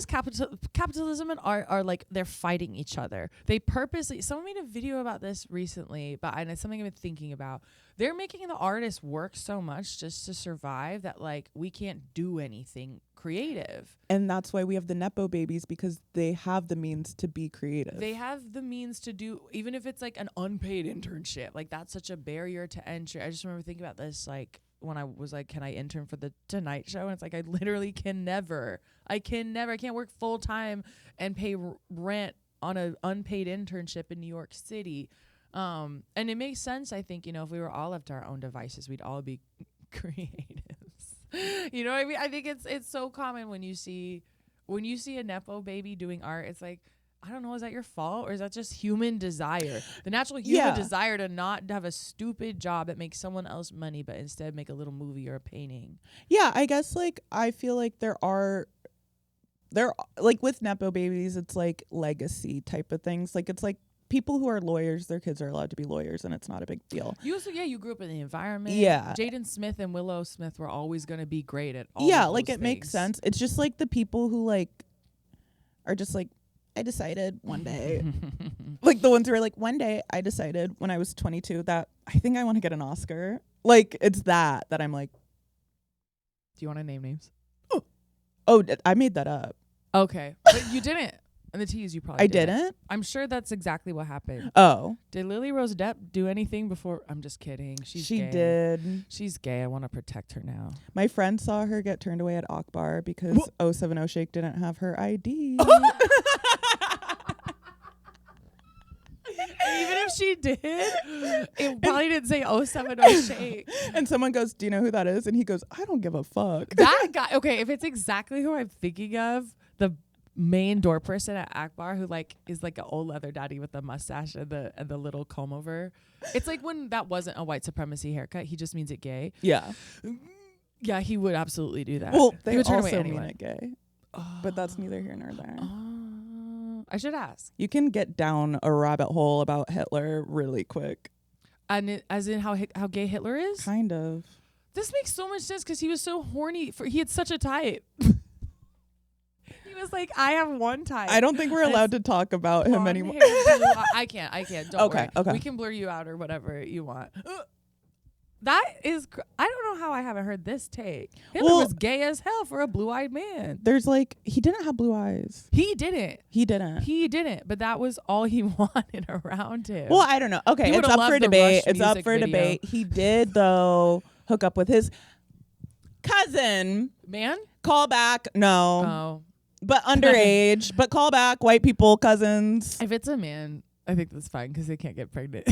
capitalism and art are like, they're fighting each other. They purposely, someone made a video about this recently, and it's something I've been thinking about. They're making the artists work so much just to survive that like we can't do anything creative. And that's why we have the nepo babies, because they have the means to be creative. They have the means to do, even if it's like an unpaid internship, like that's such a barrier to entry. I just remember thinking about this, like when I was like, can I intern for the Tonight Show? And it's like, I literally can never. I can't work full time and pay rent on an unpaid internship in New York City. And it makes sense, I think, if we were all left to our own devices, we'd all be creatives. You know what I mean? I think it's so common when you see a nepo baby doing art. It's like, I don't know, is that your fault or is that just human desire? The natural human desire to not have a stupid job that makes someone else money, but instead make a little movie or a painting. Yeah, I guess like I feel like there like with nepo babies, it's like legacy type of things. Like it's like people who are lawyers, their kids are allowed to be lawyers, and it's not a big deal. You grew up in the environment. Yeah. Jaden Smith and Willow Smith were always going to be great at all. Yeah, of like those it makes things. sense. It's just like the people who like are just like, I decided one day, like the ones who are like, one day I decided when I was 22 that I think I want to get an Oscar. Like it's that I'm like, Do you want to name names? I made that up. Okay. But you didn't. And the tease, you probably I didn't. didn't? I'm sure that's exactly what happened. Oh. Did Lily Rose Depp do anything before? I'm just kidding. She gay. did. She's gay. I want to protect her now. My friend saw her get turned away at Akbar because 070 Shake didn't have her ID. Even if she did, it probably didn't say 070 Shake. And someone goes, do you know who that is? And he goes, I don't give a fuck. That guy, okay, if it's exactly who I'm thinking of, the main door person at Akbar who like is like an old leather daddy with the mustache and the little comb over. It's like when that wasn't a white supremacy haircut, he just means it gay. Yeah. Yeah, he would absolutely do that. Well, He they would turn away also mean anyone. it gay. But that's neither here nor there. I should ask. You can get down a rabbit hole about Hitler really quick. And as in how gay Hitler is? Kind of. This makes so much sense because he was so horny. He had such a type. He was like, I have one type. I don't think we're allowed to talk about him anymore. I can't. Don't Okay, worry. okay. We can blur you out or whatever you want. That is, I don't know how I haven't heard this take. Hitler was gay as hell for a blue-eyed man. There's like, he didn't have blue eyes. He didn't. He didn't. But that was all he wanted around him. Well, I don't know. Okay, He it's would've up loved for the debate. Rush It's up music for video. debate. He did, though, hook up with his cousin. Man? Call back. No. Oh. But underage. But call back. White people, cousins. If it's a man, I think that's fine because they can't get pregnant.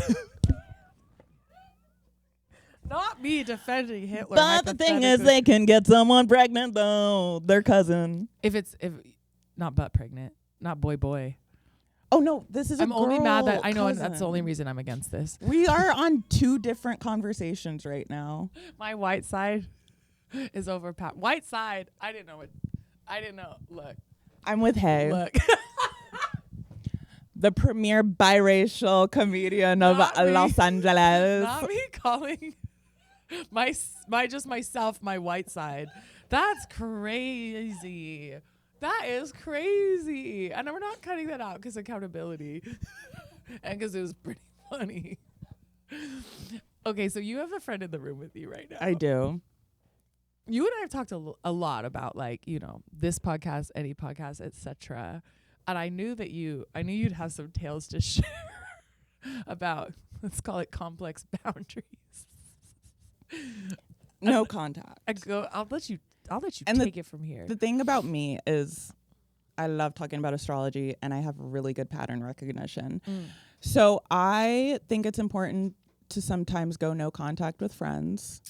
Not me defending Hitler. But the thing is, they can get someone pregnant, though. Their cousin. if not butt pregnant, not boy. Oh, no. This is I'm a only mad that girl I know and that's the cousin. only reason I'm against this. We are on two different conversations right now. My white side is overpowered. White side. I didn't know. Look. I'm with Hay. Look. The premier biracial comedian of Not me. Los Angeles. Not me calling myself my white side. That's crazy. That is crazy. And we're not cutting that out because accountability. And because it was pretty funny. Okay, so you have a friend in the room with you right now. I do. You and I have talked a lot about, like, this podcast, any podcast, etc. And I knew you'd have some tales to share about, let's call it complex boundaries. No contact. I'll let you And take it from here. The thing about me is I love talking about astrology and I have really good pattern recognition. So I think it's important to sometimes go no contact with friends,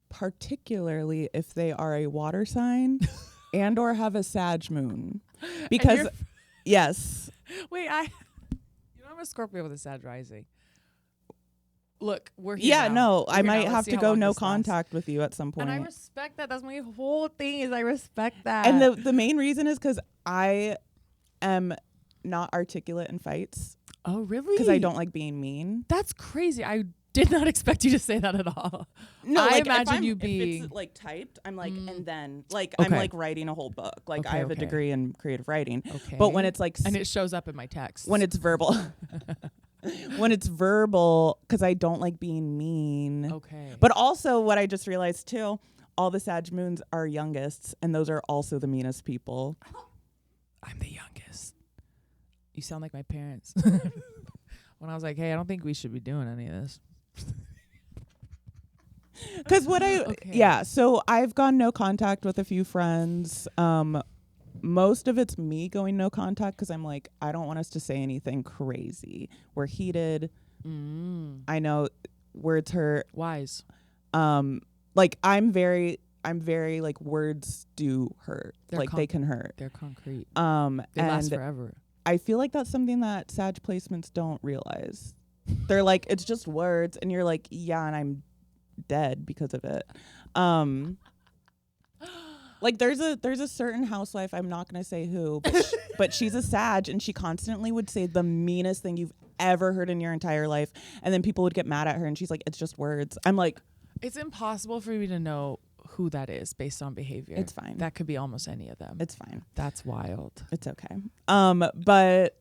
particularly if they are a water sign and or have a Sag moon. Because yes. Wait, I'm a Scorpio with a Sag rising. Look, we're here Yeah, now. no, We're I here might now. have Let's to see how go long no this lasts. contact with you at some point. And I respect that. That's my whole thing is I respect that. And the main reason is because I am not articulate in fights. Oh, really? Because I don't like being mean. That's crazy. I did not expect you to say that at all. No, I like, imagine you if being it's like typed, I'm like, and then like Okay. I'm like writing a whole book. Like I have a degree in creative writing. Okay. But when it's like and it shows up in my text. when it's verbal, when it's verbal, because I don't like being mean. Okay. But also, what I just realized too, all the Sag moons are youngest, and those are also the meanest people. I'm the youngest. You sound like my parents. When I was like, hey, I don't think we should be doing any of this. Because so I've gone no contact with a few friends. Most of it's me going no contact because I'm like, I don't want us to say anything crazy. We're heated. I know words hurt. Wise. Like I'm very like words do hurt. They can hurt. They're concrete. They last forever. I feel like that's something that Sag placements don't realize. They're like, it's just words, and you're like, yeah, and I'm dead because of it. Like there's a certain housewife, I'm not gonna say who, but she's a Sag, and she constantly would say the meanest thing you've ever heard in your entire life, and then people would get mad at her, and she's like, it's just words. I'm like, it's impossible for me to know who that is based on behavior. It's fine. That could be almost any of them. it's fine. That's wild. It's okay. But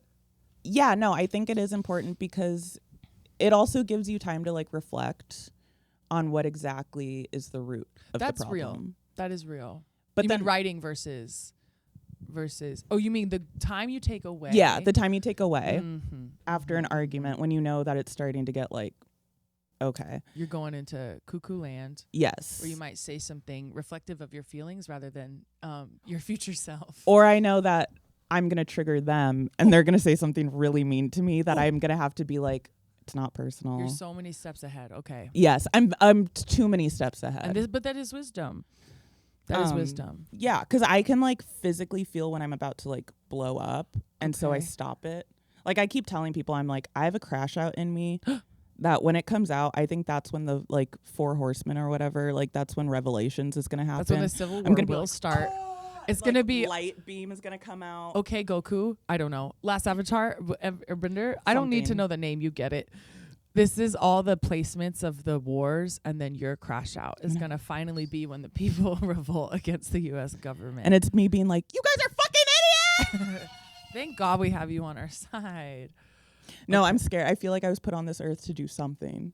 yeah, no, I think it is important because it also gives you time to like reflect on what exactly is the root of That's the real. problem. That is real. But you then mean writing versus oh, you mean the time you take away? Yeah, the time you take away after an Mhm. argument when you know that it's starting to get like, okay. You're going into cuckoo land. Yes. Or you might say something reflective of your feelings rather than your future self. Or I know that I'm going to trigger them and they're going to say something really mean to me that I'm going to have to be like, it's not personal. You're so many steps ahead. Okay. Yes, I'm too many steps ahead. But that is wisdom. That is wisdom. Yeah, because I can like physically feel when I'm about to like blow up. And so I Okay. stop it. Like I keep telling people, I'm like, I have a crash out in me that when it comes out, I think that's when the like 4 horsemen or whatever, like that's when Revelations is going to happen. That's when the Civil War I'm gonna be will like, start. It's like, going to be light beam is going to come out. okay, Goku. I don't know. Last Avatar, Airbender. I don't need to Something. know the name. You get it. This is all the placements of the wars, and then your crash out is going to finally be when the people revolt against the U.S. government. And it's me being like, you guys are fucking idiots. Thank God we have you on our side. No, I'm scared. I feel like I was put on this earth to do something.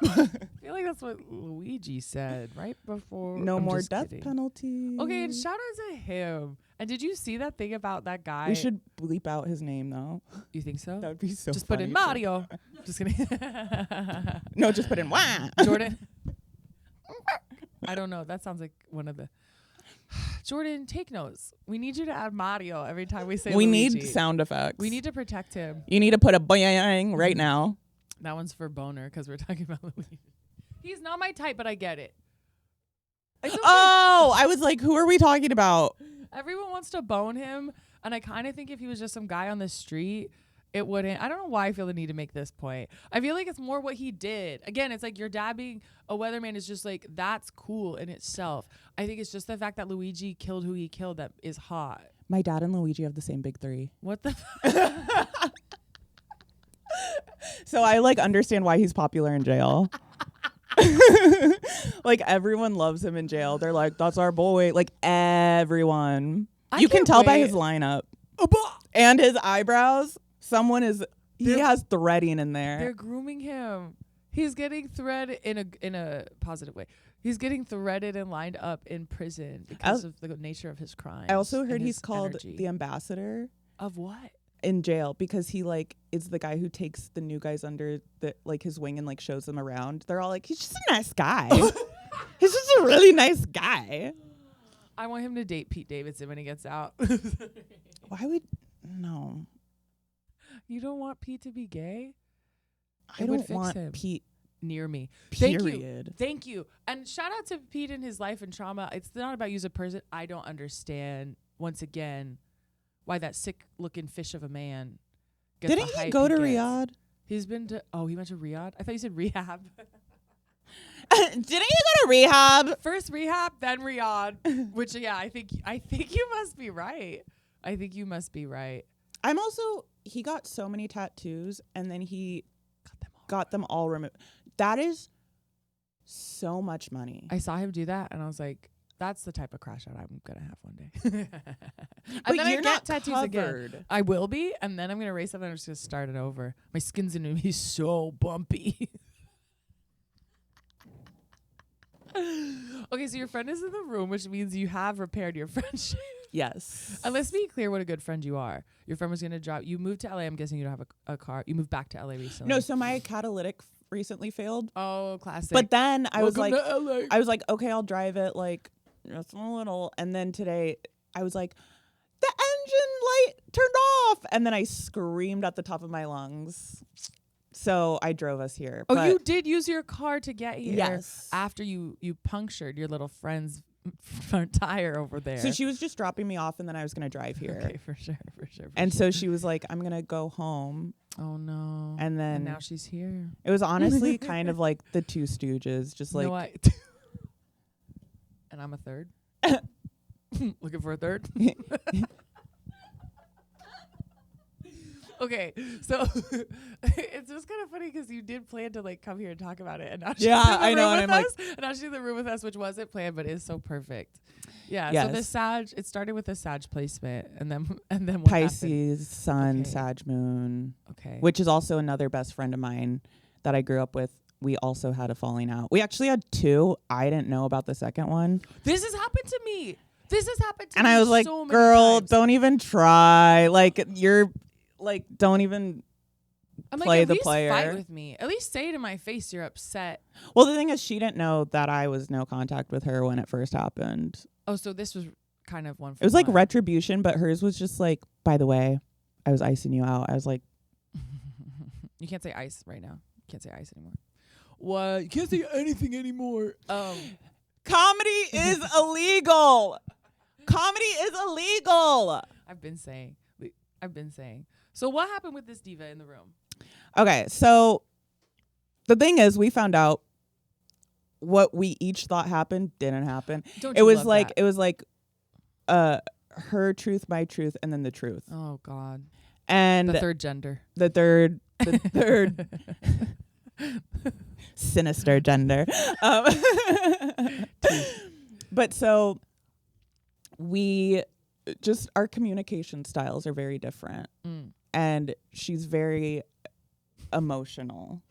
I feel like that's what Luigi said right before. No I'm more just death kidding. penalty. Okay, and shout out to him. And did you see that thing about that guy? We should bleep out his name though. You think so? That would be so Just put in funny. Mario. Just kidding. No, just put in wah. Jordan. I don't know. That sounds like one of the. Jordan, take notes. We need you to add Mario every time we say We Luigi. need sound effects. We need to protect him. You need to put a boing right now. That one's for Boner because we're talking about Luigi. He's not my type, but I get it. It's okay. Oh, I was like, who are we talking about? Everyone wants to bone him, and I kind of think if he was just some guy on the street, it wouldn't. I don't know why I feel the need to make this point. I feel like it's more what he did. Again, it's like your dad being a weatherman is just like, that's cool in itself. I think it's just the fact that Luigi killed who he killed that is hot. My dad and Luigi have the same big 3. What the So I like understand why he's popular in jail. Like everyone loves him in jail. They're like, that's our boy. Like everyone. I You can can't tell by wait. his lineup. And his eyebrows. He has threading in They're there. grooming him. He's getting threaded in a positive way. He's getting threaded and lined up in prison because of the nature of his crimes. I also heard he's called the ambassador of what? In jail because he like is the guy who takes the new guys under the like his wing and like shows them around. They're all like, he's just a nice guy. He's just a really nice guy. I want him to date Pete Davidson when he gets out. Why would no? You don't want Pete to be gay? I don't want him. Pete near me. Period. Thank you. And shout out to Pete and his life and trauma. It's not about you as a person. I don't understand once again why that sick looking fish of a man gets Didn't he go to Riyadh? He's been to he went to Riyadh? I thought you said rehab. Didn't you go to rehab? First rehab, then Riyadh. Which I think you must be right. I think you must be right. I'm also he got so many tattoos and then he got them all removed. That is so much money. I saw him do that and I was like, that's the type of crash out I'm gonna have one day. But then you're not tattoos covered. Again. I will be, and then I'm gonna race up and I'm just gonna start it over. My skin's gonna be so bumpy. Okay, so your friend is in the room, which means you have repaired your friendship. Yes. And let's be clear what a good friend you are. Your friend was gonna drop. You moved to LA. I'm guessing you don't have a car. You moved back to LA recently. No, so my catalytic recently failed. Oh, classic. But then I was like, LA. Okay, I'll drive it like just a little. And then today I was like, the engine light turned off. And then I screamed at the top of my lungs. So I drove us here. Oh, you did use your car to get here? Yes. After you punctured your little friend's front tire over there. So she was just dropping me off and then I was going to drive here. Okay, for sure. And so she was like, I'm going to go home. Oh, no. And then now she's here. It was honestly kind of like the two Stooges. Just like. No, and I'm a third. Looking for a third. Okay, so it's just kind of funny because you did plan to like come here and talk about it, and now she's in the room with us, and now she's in the room with us, which wasn't planned, but is so perfect. Yeah. Yes. So the Sag, it started with a Sag placement, and then what Pisces, Sun, okay. Sag, Moon. Okay. Which is also another best friend of mine that I grew up with. We also had a falling out. We actually had two. I didn't know about the second one. This has happened to me. And I was like, girl, don't even try. Like you're. Like, don't even play the player. Fight with me. At least say to my face you're upset. Well, the thing is, she didn't know that I was no contact with her when it first happened. Oh, so this was kind of one. It was like retribution, but hers was just like, by the way, I was icing you out. I was like, you can't say ice right now. You can't say ice anymore. What? You can't say anything anymore. Comedy is illegal. Comedy is illegal. I've been saying. So what happened with this diva in the room? Okay, so the thing is, we found out what we each thought happened didn't happen. It was like her truth, my truth, and then the truth. Oh God. And the third gender. The third sinister gender. But so we just our communication styles are very different. And she's very emotional.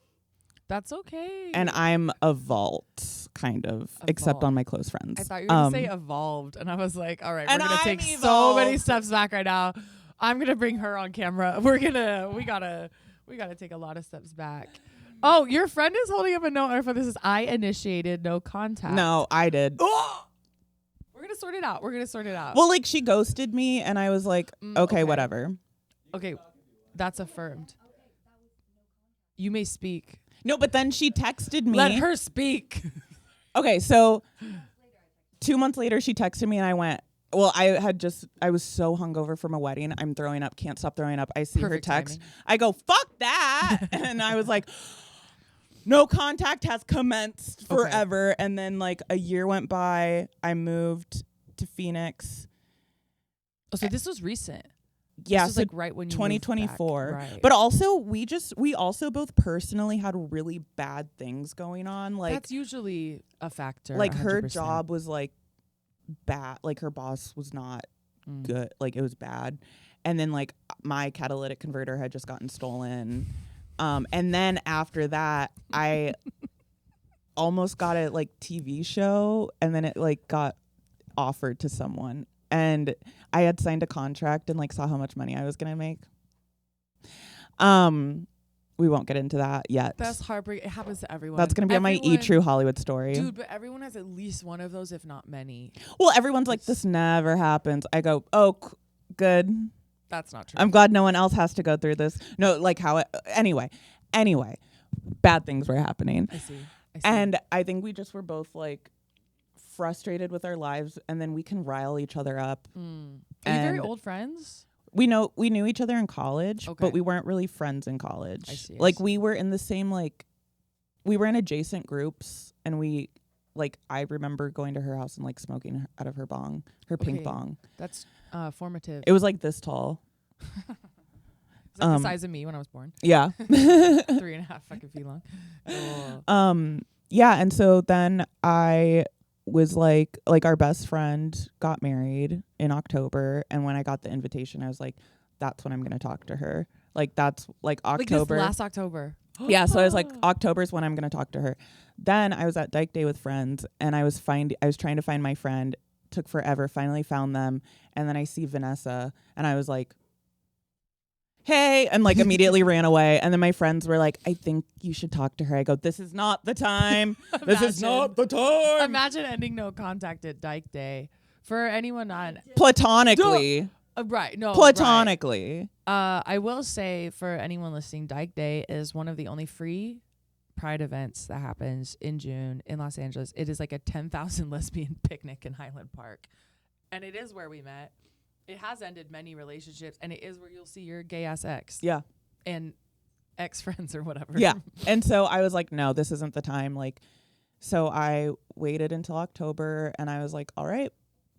That's okay. And I'm a vault, kind of, except on my close friends. I thought you were going to say evolved. And I was like, all right, we're going to take so many steps back right now. I'm going to bring her on camera. We got to take a lot of steps back. Oh, your friend is holding up a note for this is I initiated no contact. No, I did. Oh! We're going to sort it out. Well, like she ghosted me and I was like, okay, whatever. Okay, that's affirmed. You may speak. No, but then she texted me. Let her speak. Okay, so 2 months later, she texted me and I went, well, I was so hungover from a wedding. I'm throwing up, can't stop throwing up. I see her text. Timing. I go, fuck that. And I was like, no contact has commenced forever. Okay. And then like a year went by. I moved to Phoenix. Oh, so this was recent. Yeah, this was like right when you 2024. Right. But also we also both personally had really bad things going on. Like that's usually a factor. Like 100%. her job was like bad. Like her boss was not good. Like it was bad. And then like my catalytic converter had just gotten stolen. And then after that, I almost got a like TV show, and then it like got offered to someone, and I had signed a contract and like saw how much money I was gonna make. We won't get into that yet. That's heartbreaking. It happens to everyone. That's gonna be on my True Hollywood story. Dude, but everyone has at least one of those, if not many. Well, everyone's like, this never happens. I go, oh, good. That's not true. I'm glad no one else has to go through this. No, like how it, anyway, bad things were happening. I see. And I think we just were both like frustrated with our lives, and then we can rile each other up. Are you very old friends? We knew each other in college, Okay. but we weren't really friends in college. I see. We were in the same we were in adjacent groups, and we I remember going to her house and like smoking out of her bong, her pink bong. That's formative. It was like this tall. Is that the size of me when I was born? Yeah. 3.5 fucking feet long. Cool. Yeah, and so then I was like our best friend got married in October, and when I got the invitation, I was like, that's when I'm gonna talk to her. Like that's like October. Like this last October. Yeah, so I was like, October is when I'm gonna talk to her. Then I was at Dyke Day with friends, and I was trying to find my friend. Took forever. Finally found them, and then I see Vanessa, and I was like, hey, and like immediately ran away. And then my friends were like, I think you should talk to her. I go, this is not the time. This is not the time. Imagine ending no contact at Dyke Day. For anyone on Platonically. Right. No. Platonically. Right. I will say for anyone listening, Dyke Day is one of the only free Pride events that happens in June in Los Angeles. It is like a 10,000 lesbian picnic in Highland Park. And it is where we met. It has ended many relationships, and it is where you'll see your gay ass ex. Yeah. And ex-friends or whatever. Yeah. And so I was like, no, this isn't the time. Like, so I waited until October, and I was like, all right,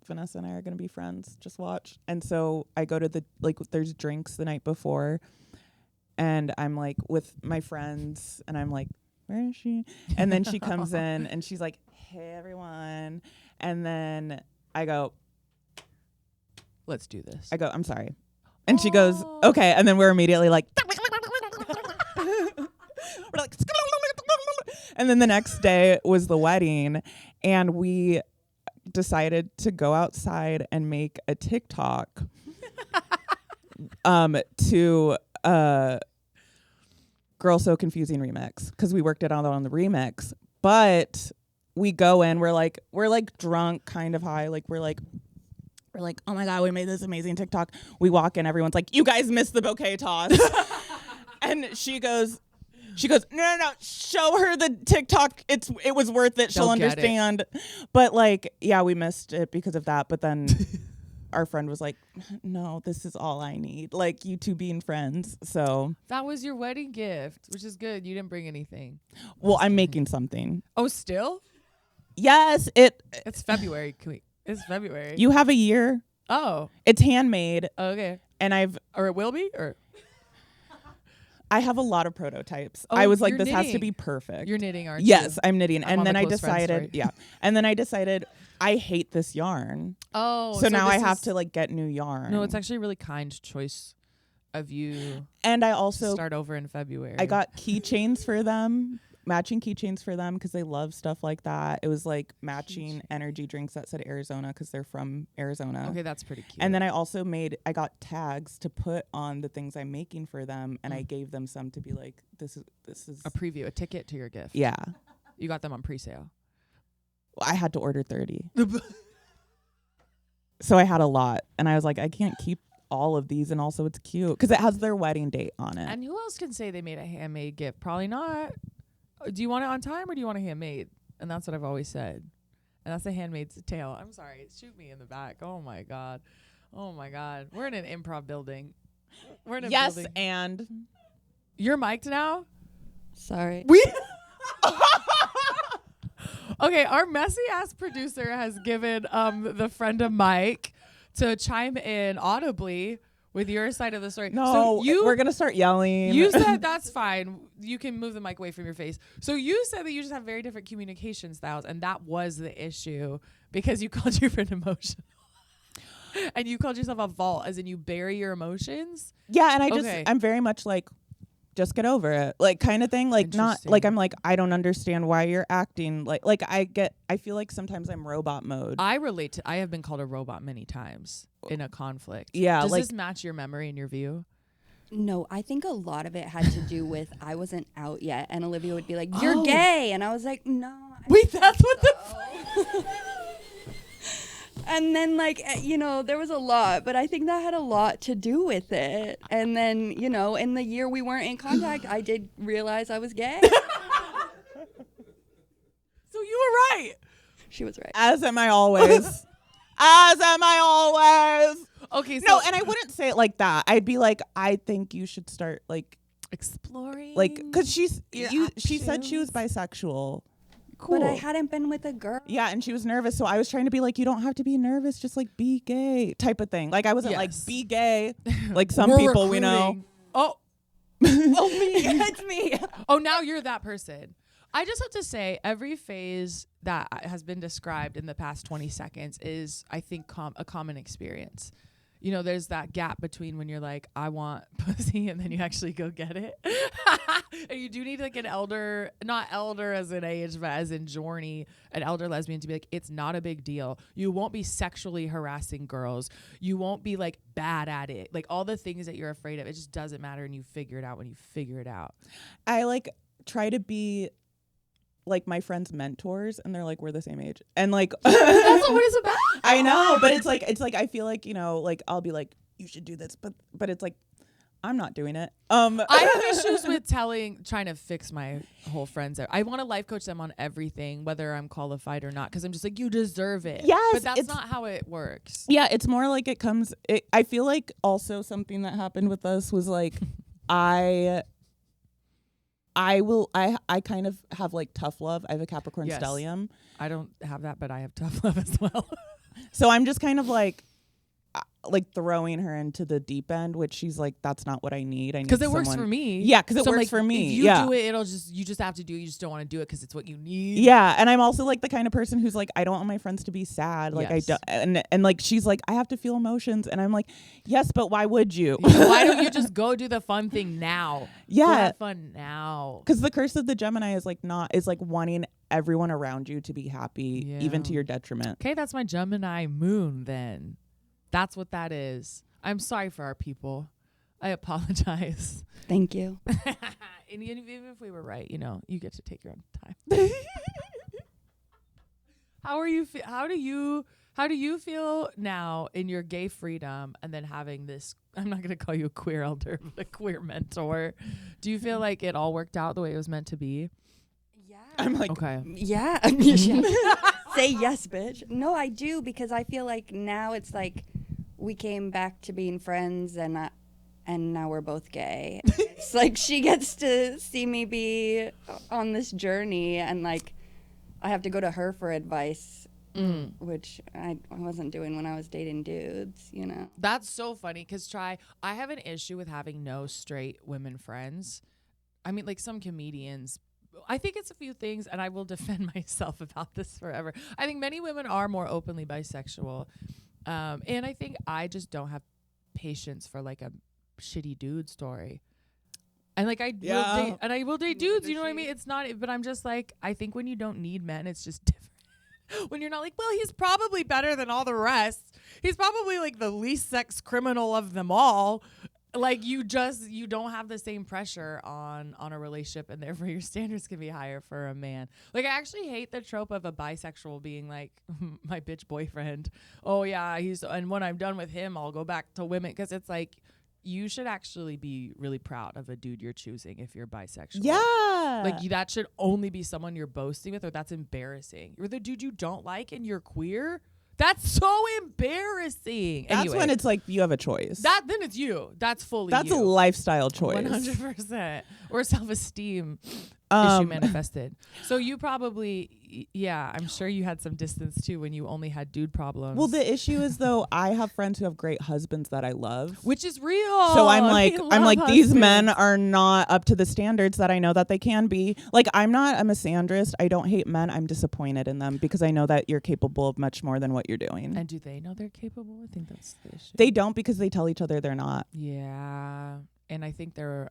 Vanessa and I are going to be friends. Just watch. And so I go to there's drinks the night before, and I'm like with my friends, and I'm like, where is she? And then she comes in, and she's like, hey, everyone. And then I go, let's do this. I go, I'm sorry. And she goes, okay. And then we're immediately like, we're like, and then the next day was the wedding, and we decided to go outside and make a TikTok to Girl So Confusing remix, because we worked it out on the remix. But we go in, we're like drunk, kind of high, we're like, oh my God, we made this amazing TikTok. We walk in, everyone's like, you guys missed the bouquet toss. And she goes, no, show her the TikTok. It was worth it. She'll understand. But yeah, we missed it because of that. But then our friend was like, no, this is all I need. Like, you two being friends. So that was your wedding gift, which is good. You didn't bring anything. Well, I'm making something. Oh, still? Yes. It's February. It's February. You have a year. Oh. It's handmade. Okay. And or it will be? Or I have a lot of prototypes. Oh, I was like, you're this knitting. has to be perfect. You're knitting, aren't you? Yes, I'm knitting. I'm and then I close friends decided, story. yeah. And then I decided I hate this yarn. Oh. So now I have to get new yarn. No, it's actually a really kind choice of you. And I also start over in February. I got keychains for them, matching keychains for them, because they love stuff like that. It was like matching energy drinks that said Arizona, because they're from Arizona. Okay, that's pretty cute. And then I got tags to put on the things I'm making for them, and I gave them some to be like, this is a preview, a ticket to your gift. Yeah. You got them on pre-sale. Well, I had to order 30. So I had a lot, and I was like, I can't keep all of these, and also it's cute because it has their wedding date on it. And who else can say they made a handmade gift? Probably not. Do you want it on time or do you want a handmade? And that's what I've always said. And that's a handmaid's tale. I'm sorry. Shoot me in the back. Oh my God. Oh my God. We're in an improv building. We're in a building. And you're mic'd now? Sorry. Okay, our messy ass producer has given the friend a mic to chime in audibly with your side of the story. No, so we're gonna start yelling. You said that's fine. You can move the mic away from your face. So you said that you just have very different communication styles, and that was the issue because you called your friend emotional. And you called yourself a vault, as in you bury your emotions. Yeah, and I'm very much like, just get over it, like kind of thing. Like not like Interesting. I'm like, I don't understand why you're acting like I feel like sometimes I'm robot mode. I relate to. I have been called a robot many times in a conflict. Yeah, Does like- this match your memory and your view? No, I think a lot of it had to do with I wasn't out yet, and Olivia would be like, "You're gay," and I was like, "No." Wait, that's what the. And then, like, there was a lot, but I think that had a lot to do with it. And then, in the year we weren't in contact, I did realize I was gay. So you were right. She was right. As am I always. As am I always. Okay, so No, and I wouldn't say it like that. I'd be like, I think you should start like exploring. because she said she was options. bisexual. But I hadn't been with a girl. Yeah, and she was nervous, so I was trying to be like, you don't have to be nervous, just like be gay type of thing. Like I wasn't like Yes. be gay, like some We're people we know. recruiting. Oh, Oh, me. It's me. oh, now you're that person. I just have to say, every phase that has been described in the past 20 seconds is, I think, a common experience. There's that gap between when you're like, I want pussy, and then you actually go get it. And you do need like an elder, not elder as in age, but as in journey, an elder lesbian to be like, it's not a big deal. You won't be sexually harassing girls. You won't be like bad at it. Like all the things that you're afraid of, it just doesn't matter. And you figure it out when you figure it out. I like try to be like my friends' mentors, and they're like, we're the same age, and like That's not what it's about. I know, but it's like I feel like like I'll be like, you should do this, but it's like I'm not doing it. I have issues with trying to fix my whole friends. I want to life coach them on everything, whether I'm qualified or not, because I'm just like, you deserve it. Yes, but that's it's- not how it works. Yeah, it's more like it comes. I feel like also something that happened with us was like I kind of have like tough love. I have a Capricorn Yes. stellium. I don't have that, but I have tough love as well. So I'm just kind of like throwing her into the deep end, which she's like, that's not what I need. I need Because it works someone- for me. Yeah, because it So I'm works like, for me. If you yeah. do it, you just have to do it. You just don't want to do it because it's what you need. Yeah, and I'm also like the kind of person who's like, I don't want my friends to be sad. Like Yes. I don't, and like she's like, I have to feel emotions, and I'm like, yes, but why would you? Why don't you just go do the fun thing now? Go Yeah, have fun now. because the curse of the Gemini is like wanting everyone around you to be happy, even to Yeah. your detriment. Okay, that's my Gemini moon then. That's what that is. I'm sorry for our people. I apologize. Thank you. And even if we were right, you get to take your own time. How do you feel now in your gay freedom, and then having this, I'm not going to call you a queer elder, but a queer mentor. Do you feel like it all worked out the way it was meant to be? Yeah. I'm like, Okay. Yeah. Say yes, bitch. No, I do, because I feel like now it's like we came back to being friends, and now we're both gay. It's like she gets to see me be on this journey, and like I have to go to her for advice, which I wasn't doing when I was dating dudes, That's so funny because I have an issue with having no straight women friends. I mean, like some comedians, I think it's a few things, and I will defend myself about this forever. I think many women are more openly bisexual. And I think I just don't have patience for like a shitty dude story. And like I will date dudes, you know what I mean? It's not, but I'm just like, I think when you don't need men, it's just different. When you're not like, well, he's probably better than all the rest. He's probably like the least sex criminal of them all. Like you don't have the same pressure on a relationship, and therefore your standards can be higher for a man. Like I actually hate the trope of a bisexual being like my bitch boyfriend. Oh yeah, and when I'm done with him, I'll go back to women, because it's like you should actually be really proud of a dude you're choosing if you're bisexual. yeah, Like that should only be someone you're boasting with, or that's embarrassing. You're the dude you don't like and you're queer. That's so embarrassing. that's Anyway, when it's like you have a choice. then it's you. That's fully That's you. a lifestyle choice. 100%. Or self-esteem issue manifested. So you probably, I'm sure you had some distance too when you only had dude problems. Well, the issue is though, I have friends who have great husbands that I love. which is real. So I'm We like, love these men husbands. are not up to the standards that I know that they can be. Like, I'm not a misandrist. I don't hate men. I'm disappointed in them because I know that you're capable of much more than what you're doing. And do they know they're capable? I think that's the issue. They don't, because they tell each other they're not. Yeah. And I think they're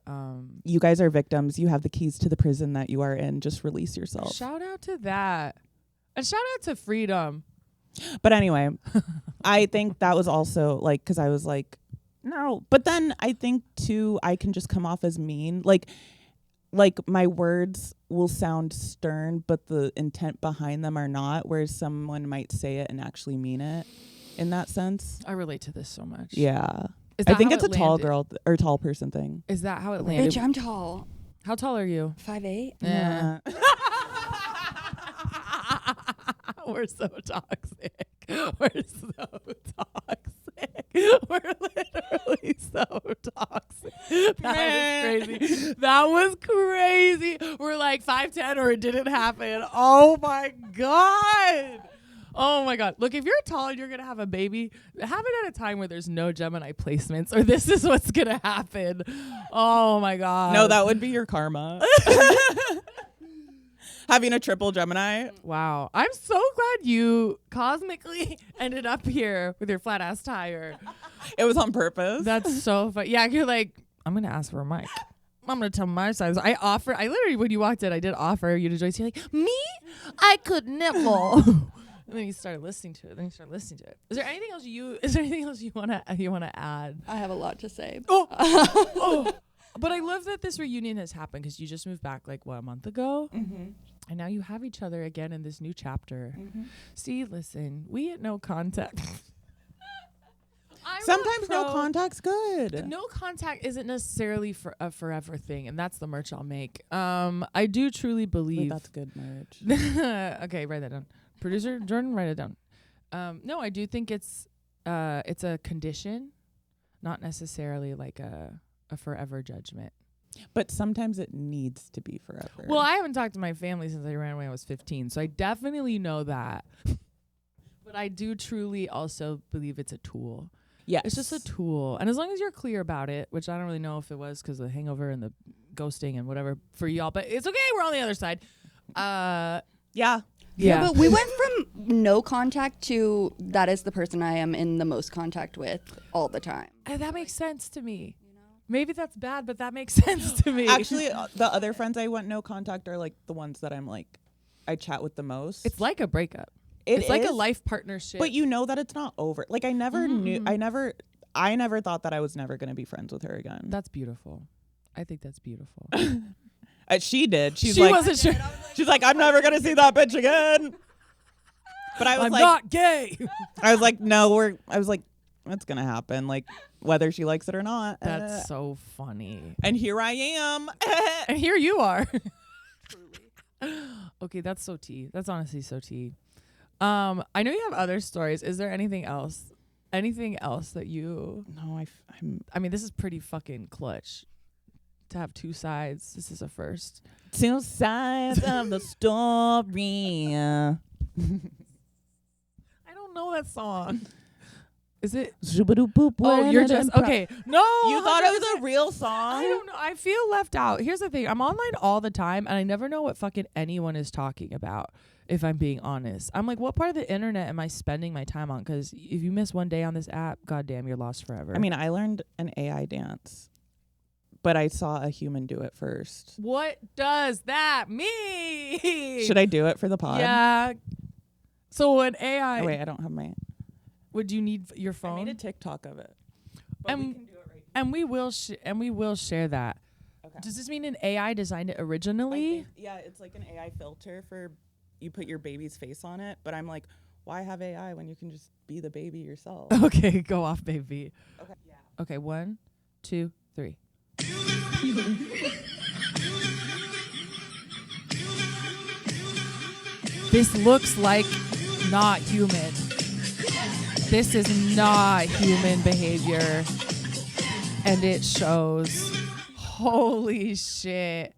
You guys are victims. You have the keys to the prison that you are in. Just release yourself. shout out to that. And shout out to freedom. But anyway, I think that was also like, because I was like, no. But then I think too, I can just come off as mean. Like my words will sound stern, but the intent behind them are not. Whereas someone might say it and actually mean it in that sense. I relate to this so much. Yeah. Is that I think how it's a it tall landed? girl or tall person thing. Is that how it landed? Bitch, I'm tall. How tall are you? 5'8". Yeah. We're so toxic. We're so toxic. We're literally so toxic. That was crazy. That was crazy. We're like 5'10" or it didn't happen. Oh my God. Oh my God. Look, if you're tall and you're going to have a baby, have it at a time where there's no Gemini placements or this is what's going to happen. Oh my God. No, that would be your karma. Having a triple Gemini. Wow. I'm so glad you cosmically ended up here with your flat ass tire. It was on purpose. That's so fun. Yeah, you're like, I'm going to ask for a mic. I'm going to tell my size. I literally, when you walked in, I did offer you to join. You're like, me? I could nibble. And then you started listening to it. Is there anything else you want to add? I have a lot to say. Oh. But I love that this reunion has happened because you just moved back like a month ago. Mm-hmm. And now you have each other again in this new chapter. Mm-hmm. See, listen, we at No Contact. Sometimes no contact's good. No contact isn't necessarily for a forever thing, and that's the merch I'll make. I do truly believe that's good merch. Okay, write that down. Producer Jordan, write it down. No, I do think it's a condition, not necessarily like a forever judgment. But sometimes it needs to be forever. Well, I haven't talked to my family since I ran away when I was 15, so I definitely know that. But I do truly also believe it's a tool. Yes. It's just a tool. And as long as you're clear about it, which I don't really know if it was because of the hangover and the ghosting and whatever for y'all, but it's okay. We're on the other side. Yeah. Yeah, but we went from no contact to that is the person I am in the most contact with all the time. That makes sense to me. Maybe that's bad, but that makes sense to me. Actually, the other friends I went no contact are like the ones that I'm like, I chat with the most. It's like a breakup. It's like a life partnership. But you know that it's not over. Like I never knew, I never thought that I was never going to be friends with her again. That's beautiful. I think that's beautiful. She did. She wasn't sure. She's like, I'm never going to see that bitch again. But I was I'm like, not gay. I was like, no, I was like, that's going to happen. Like whether she likes it or not. That's so funny. And here I am. And here you are. Okay, that's so tea. That's honestly so tea. I know you have other stories. Is there anything else? Anything else that you... No, I mean, this is pretty fucking clutch. To have two sides. This is a first. Two sides of the story. I don't know that song. Is it? Oh, You're just... Okay. No. You thought it was a real song? I don't know. I feel left out. Here's the thing. I'm online all the time, and I never know what fucking anyone is talking about, if I'm being honest. I'm like, what part of the internet am I spending my time on? Because if you miss one day on this app, goddamn, you're lost forever. I mean, I learned an AI dance, but I saw a human do it first. What does that mean? Should I do it for the pod? Yeah. So an AI... Oh, wait, I don't have my... Would you need your phone? I made a TikTok of it. But And- we can do it right And we will share that. Okay. Does this mean an AI designed it originally? Yeah, it's like an AI filter for you put your baby's face on it. But I'm like, why have AI when you can just be the baby yourself? Okay, go off, baby. Okay. Yeah. Okay, 1, 2, 3. This looks like not human. This is not human behavior. And it shows. Holy shit.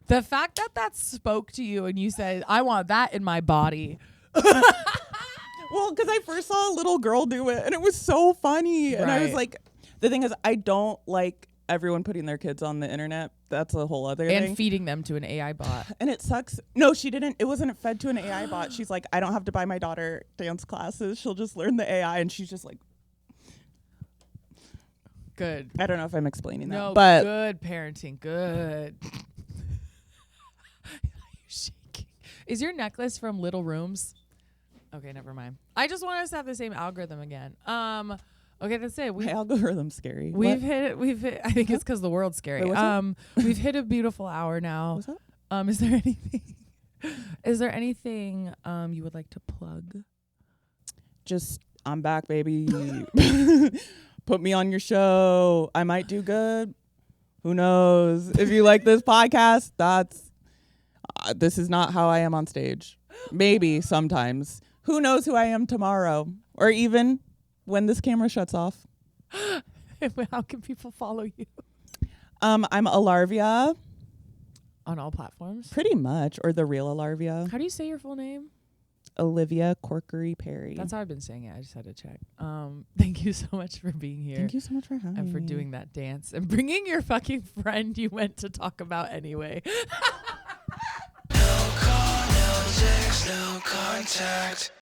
The fact that spoke to you and you said, I want that in my body. Well, because I first saw a little girl do it and it was so funny. And I was Right. like, the thing is, I don't like everyone putting their kids on the internet. That's a whole other And thing. feeding them to an AI bot. And it sucks. No, she didn't. It wasn't fed to an AI bot. She's like, I don't have to buy my daughter dance classes. She'll just learn the AI. And she's just like, Good. I don't know if I'm explaining that, No, but good parenting. Good. You're shaking. Is your necklace from Little Rooms? Okay, never mind. I just want us to have the same algorithm again. Okay, that's it. my algorithm's scary. We've What? hit it. We've hit. I think it's because the world's scary. Wait, what's up? We've hit a beautiful hour now. What's up? Is there anything? Is there anything you would like to plug? Just I'm back, baby. Put me on your show. I might do good. Who knows? If you like this podcast, that's this is not how I am on stage. Maybe sometimes. Who knows who I am tomorrow, or even when this camera shuts off. How can people follow you? I'm Alarvia, On all platforms. pretty much, or the real Alarvia. How do you say your full name? Olivia Corkery-Perry. That's how I've been saying it. I just had to check. Thank you so much for being here. Thank you so much for having me. And for doing that dance and bringing your fucking friend you went to talk about anyway. No call, no text, no contact.